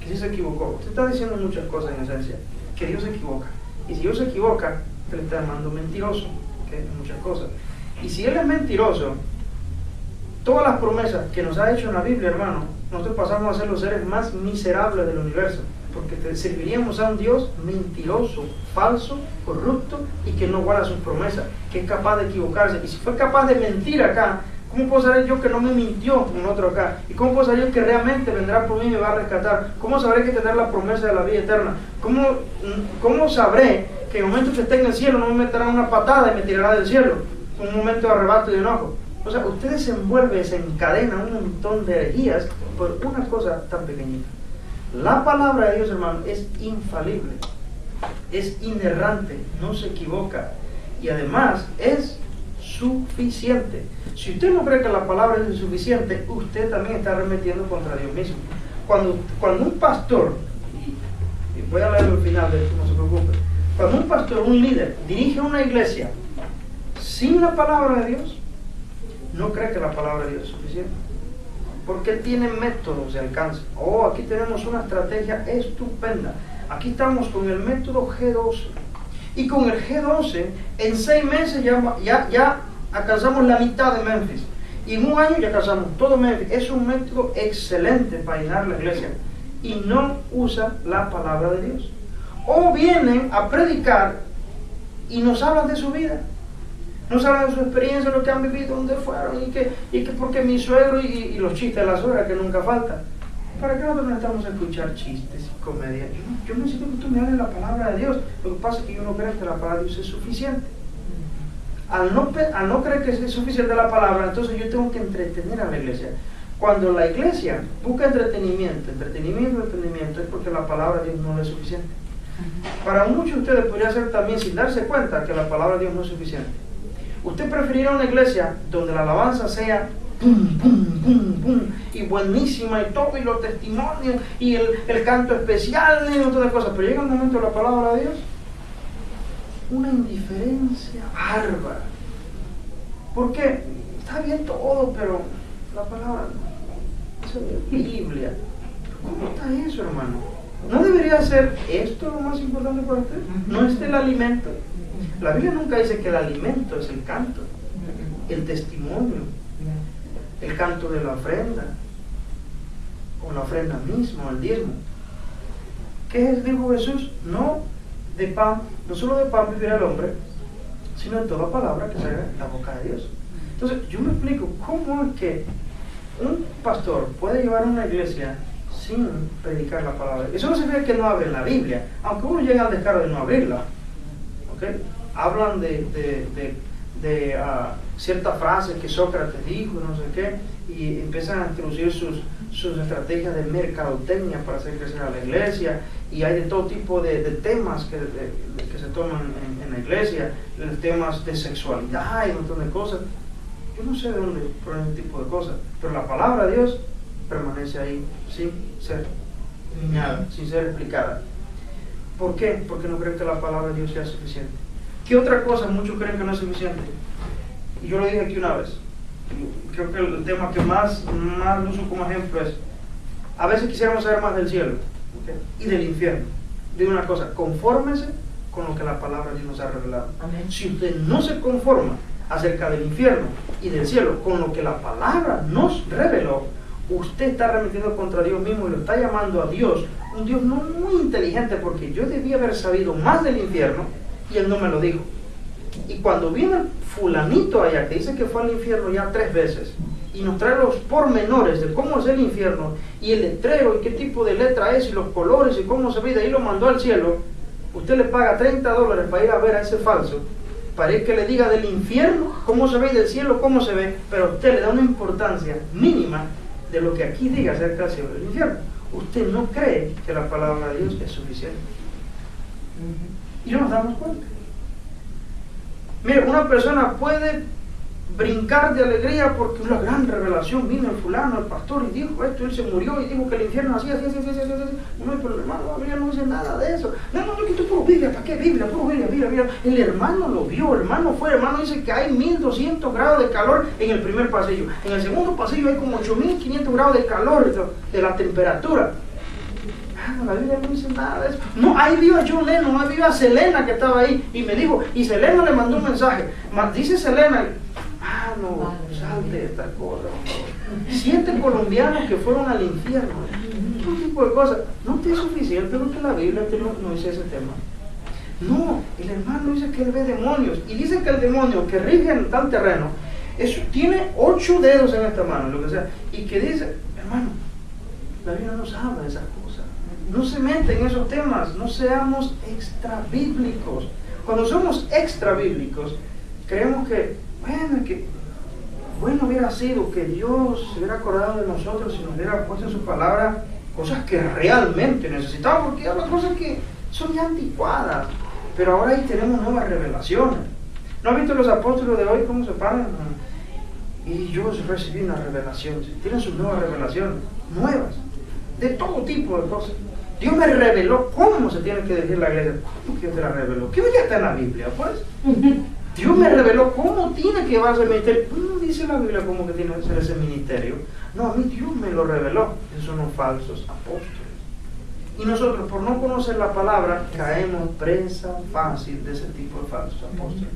sí se equivocó, usted está diciendo muchas cosas en esencia, que Dios se equivoca. Y si Dios se equivoca, usted le está llamando mentiroso, que muchas cosas. Y si Él es mentiroso, todas las promesas que nos ha hecho en la Biblia, hermano, nosotros pasamos a ser los seres más miserables del universo, porque serviríamos a un Dios mentiroso, falso, corrupto y que no guarda sus promesas, que es capaz de equivocarse. Y si fue capaz de mentir acá, ¿cómo puedo saber yo que no me mintió en otro acá? ¿Y cómo puedo saber yo que realmente vendrá por mí y me va a rescatar? ¿Cómo sabré que tendrá la promesa de la vida eterna? ¿Cómo sabré que en el momento que esté en el cielo no me meterá una patada y me tirará del cielo? Un momento de arrebato y de enojo. O sea, usted se encadena un montón de herejías por una cosa tan pequeñita. La palabra de Dios, hermano, es infalible, es inerrante, no se equivoca y además es suficiente. Si usted no cree que la palabra es suficiente, usted también está arremetiendo contra Dios mismo. Cuando un pastor, y voy a leer el final de esto, no se preocupe, cuando un pastor, un líder, dirige una iglesia sin la palabra de Dios, no cree que la palabra de Dios es suficiente, porque él tiene métodos de alcance. Aquí tenemos una estrategia estupenda. Aquí estamos con el método G12, y con el G12 en 6 meses ya alcanzamos la mitad de Memphis, y en un año ya alcanzamos todo Memphis. Es un método excelente para llenar la iglesia, y no usa la palabra de Dios. O vienen a predicar y nos hablan de su vida, nos hablan de su experiencia, lo que han vivido, dónde fueron, y que porque mi suegro y los chistes de la suegra que nunca faltan. ¿Para qué nosotros necesitamos escuchar chistes y comedia? Yo necesito que tú me hables la palabra de Dios. Lo que pasa es que yo no creo que la palabra de Dios es suficiente. Al no creer que es suficiente la palabra, entonces yo tengo que entretener a la iglesia. Cuando la iglesia busca entretenimiento es porque la palabra de Dios no es suficiente. Para muchos de ustedes podría ser también sin darse cuenta que la palabra de Dios no es suficiente. Usted preferirá una iglesia donde la alabanza sea pum, pum, pum, pum, y buenísima y todo, y los testimonios, y el canto especial, y un montón de cosas, pero llega el momento de la palabra de Dios, una indiferencia bárbara. ¿Por qué? Está bien todo, pero la palabra no. Esa es Biblia. ¿Cómo está eso, hermano? ¿No debería ser esto lo más importante para usted? ¿No es el alimento? La Biblia nunca dice que el alimento es el canto, el testimonio, el canto de la ofrenda, o la ofrenda misma, el diezmo. ¿Qué dijo Jesús? No solo de pan vivirá el hombre, sino de toda palabra que salga de la boca de Dios. Entonces, yo me explico cómo es que un pastor puede llevar una iglesia sin predicar la palabra. Eso no significa que no abren la Biblia, aunque uno llegue al descaro de no abrirla. ¿Okay? Hablan de ciertas frases que Sócrates dijo, no sé qué, y empiezan a introducir sus estrategias de mercadotecnia para hacer crecer a la iglesia, y hay de todo tipo de temas que se toman en la iglesia, temas de sexualidad y un montón de cosas. Yo no sé de dónde ponen ese tipo de cosas, pero la palabra de Dios permanece ahí sin ser minada, sin ser explicada. ¿Por qué? Porque no creen que la palabra de Dios sea suficiente. ¿Qué otra cosa muchos creen que no es suficiente? Y yo lo dije aquí una vez. Creo que el tema que más uso como ejemplo es: a veces quisiéramos saber más del cielo, ¿okay? Y del infierno. Digo una cosa: confórmese con lo que la palabra de Dios nos ha revelado. Amén. Si usted no se conforma acerca del infierno y del cielo con lo que la palabra nos reveló, usted está remitiendo contra Dios mismo y lo está llamando a Dios un Dios no muy inteligente, porque yo debía haber sabido más del infierno y Él no me lo dijo. Y cuando viene el fulanito allá, que dice que fue al infierno ya 3 veces, y nos trae los pormenores de cómo es el infierno, y el letrero, y qué tipo de letra es, y los colores, y cómo se ve, y de ahí lo mandó al cielo, usted le paga $30 para ir a ver a ese falso, para ir que le diga del infierno, cómo se ve, y del cielo, cómo se ve, pero usted le da una importancia mínima de lo que aquí diga acerca del cielo y del infierno. Usted no cree que la palabra de Dios es suficiente. Y no nos damos cuenta. Mire, una persona puede brincar de alegría porque una gran revelación vino el fulano, el pastor, y dijo esto, él se murió y dijo que el infierno así. No, pero el hermano, la Biblia no dice nada de eso. No, quito puro Biblia, ¿para qué Biblia? Puro Biblia. El hermano lo vio, el hermano dice que hay 1200 grados de calor en el primer pasillo. En el segundo pasillo hay como 8500 grados de calor de la temperatura. La Biblia no dice nada de eso. No, ahí vio a John Lennon, ahí vio a Selena que estaba ahí y me dijo, y Selena le mandó un mensaje. Dice Selena, no, salte esta cosa. 7 colombianos que fueron al infierno. Todo tipo de cosas. No te es suficiente lo que la Biblia no dice ese tema. No, el hermano dice que él ve demonios. Y dice que el demonio que rige en tal terreno, eso tiene 8 dedos en esta mano, lo que sea. Y que dice, hermano, la Biblia no habla de esas cosas. No se mete en esos temas. No seamos extra bíblicos. Cuando somos extra bíblicos, creemos que bueno hubiera sido que Dios se hubiera acordado de nosotros y nos hubiera puesto en su palabra cosas que realmente necesitamos, porque hay cosas que son ya anticuadas, pero ahora ahí tenemos nuevas revelaciones. ¿No han visto los apóstoles de hoy cómo se paran? Y yo recibí una revelación. Tienen sus nuevas revelaciones, nuevas, de todo tipo de cosas. Dios me reveló cómo se tiene que decir la iglesia. ¿Cómo que Dios te la reveló? ¿Qué ya está en la Biblia, pues? Dios me reveló cómo tiene que llevarse el ministerio. No dice la Biblia cómo que tiene que ser ese ministerio. No, a mí Dios me lo reveló. Esos son los falsos apóstoles. Y nosotros, por no conocer la palabra, caemos presa fácil de ese tipo de falsos apóstoles.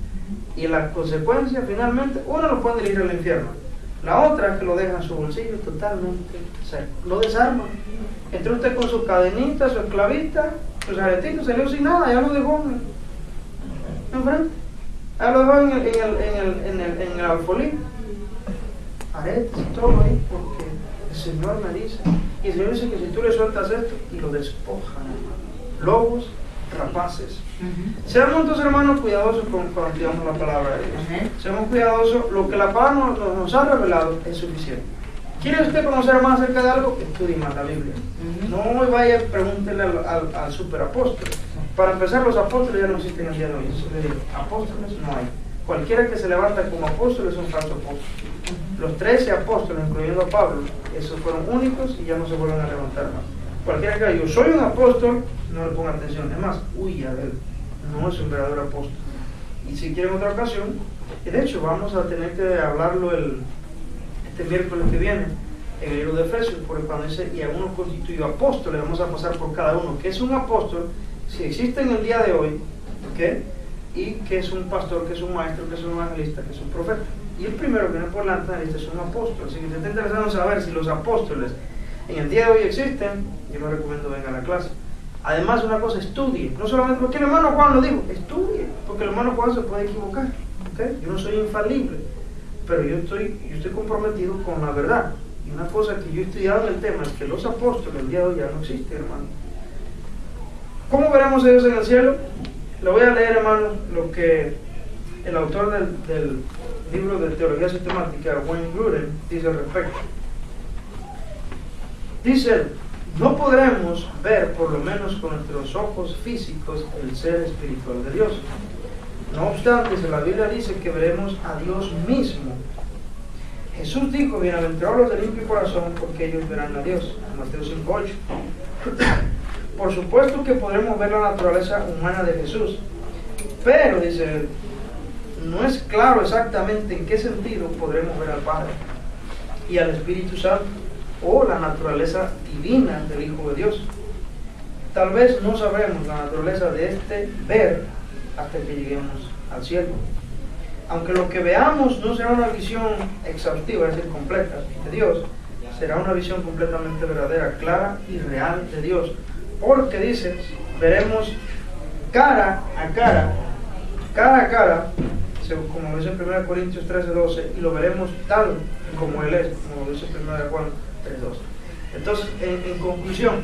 Y la consecuencia, finalmente, uno lo puede dirigir al infierno. La otra es que lo deja en su bolsillo totalmente seco. Lo desarma. Entró usted con su cadenita, su esclavita, sus aretitos, salió sin nada, ya lo dejó enfrente. Ya lo dejó en el alfolí. Aretes y todo ahí, porque el Señor me dice. Y el Señor dice que si tú le sueltas esto, y lo despojan, lobos rapaces. Seamos entonces, hermanos, cuidadosos cuando digamos la palabra de Dios. Seamos cuidadosos. Lo que la palabra nos ha revelado es suficiente. ¿Quiere usted conocer más acerca de algo? Estudie más la Biblia. No vaya, pregúntele al superapóstol. Para empezar, los apóstoles ya no existen el día de hoy. Apóstoles no hay. Cualquiera que se levanta como apóstol es un falso apóstol. Los 13 apóstoles, incluyendo a Pablo, esos fueron únicos y ya no se vuelven a levantar más. Cualquiera que diga, yo soy un apóstol, no le ponga atención. Es más, huya de él. No es un verdadero apóstol. Y si quieren otra ocasión, y de hecho vamos a tener que hablarlo este miércoles que viene en el libro de Efesios, porque cuando dice, y algunos constituyó apóstoles, vamos a pasar por cada uno. ¿Qué es un apóstol? Si existe en el día de hoy, ¿qué? Y que es un pastor, que es un maestro, que es un evangelista, que es un profeta. Y el primero que viene por la lista es un apóstol. Así que si está interesado en saber si los apóstoles en el día de hoy existen, yo les recomiendo venga a la clase. Además, una cosa, estudie. No solamente porque el hermano Juan lo dijo, estudie, porque el hermano Juan se puede equivocar. ¿Okay? Yo no soy infalible, pero yo estoy comprometido con la verdad. Y una cosa que yo he estudiado en el tema es que los apóstoles el día de hoy ya no existen, hermano. ¿Cómo veremos a Dios en el cielo? Le voy a leer, hermano, lo que el autor del libro de Teología Sistemática, Wayne Grudem, dice al respecto. Dice: no podremos ver, por lo menos con nuestros ojos físicos, el ser espiritual de Dios. No obstante, la Biblia dice que veremos a Dios mismo. Jesús dijo: bienaventurados los de limpio corazón, porque ellos verán a Dios. Mateo 5:8. Por supuesto que podremos ver la naturaleza humana de Jesús, pero, dice él, no es claro exactamente en qué sentido podremos ver al Padre y al Espíritu Santo, o la naturaleza divina del Hijo de Dios. Tal vez no sabremos la naturaleza de este ver hasta que lleguemos al cielo. Aunque lo que veamos no será una visión exhaustiva, es decir, completa de Dios, será una visión completamente verdadera, clara y real de Dios, porque dice, veremos cara a cara cara a cara, como dice en 1 Corintios 13:12, y lo veremos tal como Él es, como dice 1 Juan 3:12. Entonces, en conclusión,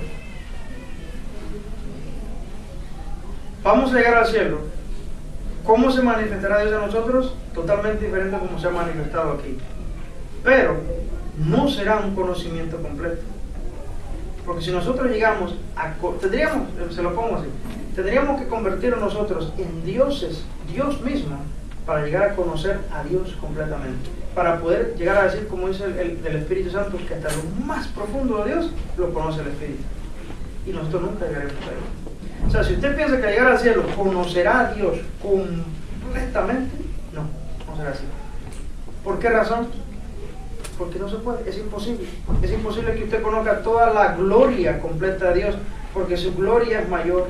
vamos a llegar al cielo. ¿Cómo se manifestará Dios a nosotros? Totalmente diferente a como se ha manifestado aquí. Pero no será un conocimiento completo. Porque si nosotros llegamos a... se lo pongo así, tendríamos que convertirnos nosotros en dioses, Dios mismo, para llegar a conocer a Dios completamente. Para poder llegar a decir, como dice el Espíritu Santo, que hasta lo más profundo de Dios lo conoce el Espíritu. Y nosotros nunca llegaremos a Él. O sea, si usted piensa que al llegar al cielo conocerá a Dios completamente, no será así. ¿Por qué razón? Porque no se puede, es imposible. Es imposible que usted conozca toda la gloria completa de Dios, porque su gloria es mayor.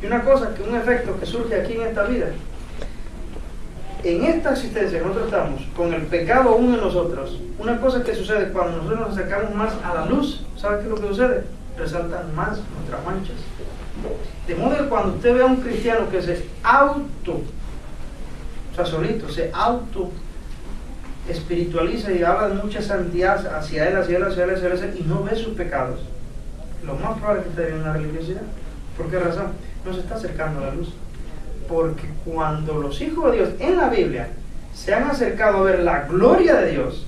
Y una cosa, que un efecto que surge aquí en esta vida, en esta existencia que nosotros estamos, con el pecado aún en nosotros, una cosa que sucede cuando nosotros nos acercamos más a la luz, ¿sabe qué es lo que sucede? Resaltan más nuestras manchas. De modo que cuando usted ve a un cristiano que se solito, se espiritualiza y habla de mucha santidad hacia él, y no ve sus pecados, lo más probable es que esté en una religiosidad. ¿Por qué razón? No se está acercando a la luz. Porque cuando los hijos de Dios en la Biblia se han acercado a ver la gloria de Dios,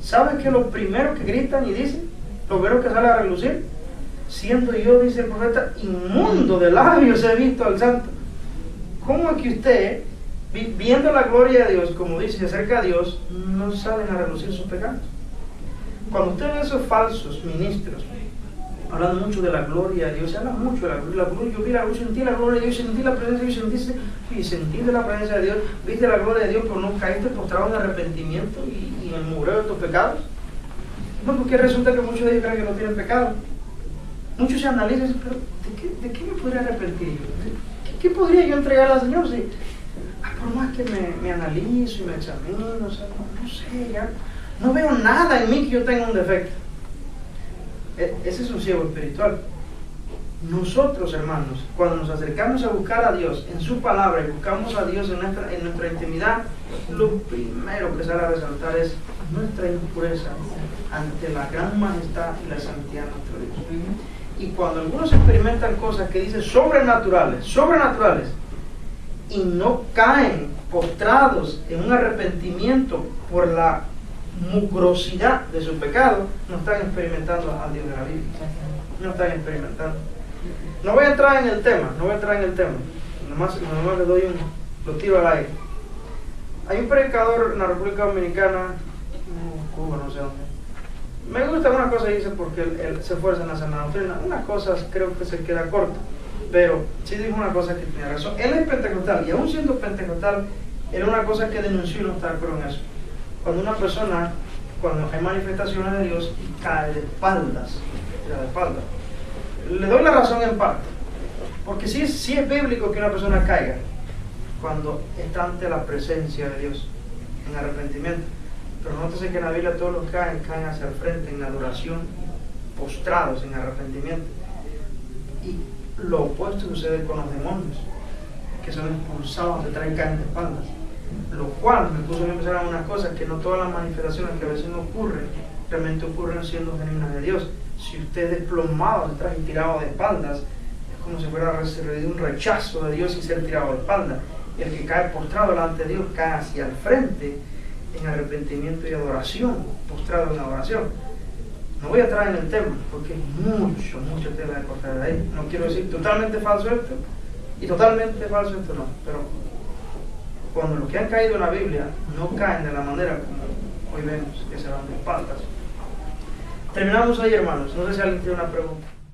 ¿saben qué es lo primero que gritan y dicen? Lo primero que sale a relucir: siendo yo, dice el profeta, inmundo de labios he visto al santo. ¿Cómo es que usted, viendo la gloria de Dios, como dice, se acerca a Dios, no salen a relucir sus pecados? Cuando usted ve a esos falsos ministros hablando mucho de la gloria de Dios, se habla mucho de la gloria, yo vi la gloria, sentí la gloria de Dios, sentí la presencia de Dios, sentí de la presencia de Dios, viste la gloria de Dios, pero no caíste postrado en arrepentimiento y en el mugreo de tus pecados. No, porque resulta que muchos de ellos creen que no tienen pecado. Muchos se analizan y dicen, pero ¿de qué me podría arrepentir yo? ¿Qué podría yo entregar al Señor? Si, por más que me analizo y me examino, o sea, no sé, ya no veo nada en mí que yo tenga un defecto. Ese es un ciego espiritual. Nosotros, hermanos, cuando nos acercamos a buscar a Dios en su palabra y buscamos a Dios en nuestra intimidad, lo primero que sale a resaltar es nuestra impureza ante la gran majestad y la santidad de nuestro Dios. Y cuando algunos experimentan cosas que dicen sobrenaturales, y no caen postrados en un arrepentimiento por la mugrosidad de su pecado, no están experimentando a Dios de la Biblia. No están experimentando. No voy a entrar en el tema. Nomás le doy lo tiro al aire. Hay un predicador en la República Dominicana, Cuba, no sé dónde. Me gusta una cosa que dice porque él se esfuerza en la sana doctrina. Unas cosas creo que se queda corto, pero sí dijo una cosa que tiene razón. Él es pentecostal, y aún siendo pentecostal, era una cosa que denunció y no está de acuerdo en eso. Cuando hay manifestaciones de Dios y cae de espaldas, le doy la razón en parte, porque sí es bíblico que una persona caiga cuando está ante la presencia de Dios en arrepentimiento, pero nótese que en la Biblia todos los que caen hacia el frente en adoración, postrados en arrepentimiento. Y lo opuesto sucede con los demonios, que son expulsados detrás y caen de espaldas. Lo cual me puso a empezar a unas cosas, que no todas las manifestaciones que a veces no ocurren realmente ocurren siendo genuinas de Dios. Si usted es desplomado detrás y tirado de espaldas, es como si fuera recibido un rechazo de Dios y ser tirado de espaldas. Y el que cae postrado delante de Dios cae hacia el frente en arrepentimiento y adoración, postrado en adoración. No voy a entrar en el tema porque hay mucho tela de cortar de ahí. No quiero decir totalmente falso esto y totalmente falso esto, no, pero cuando los que han caído en la Biblia no caen de la manera como hoy vemos, que se van de espaldas. Terminamos ahí, hermanos. No sé si alguien tiene una pregunta.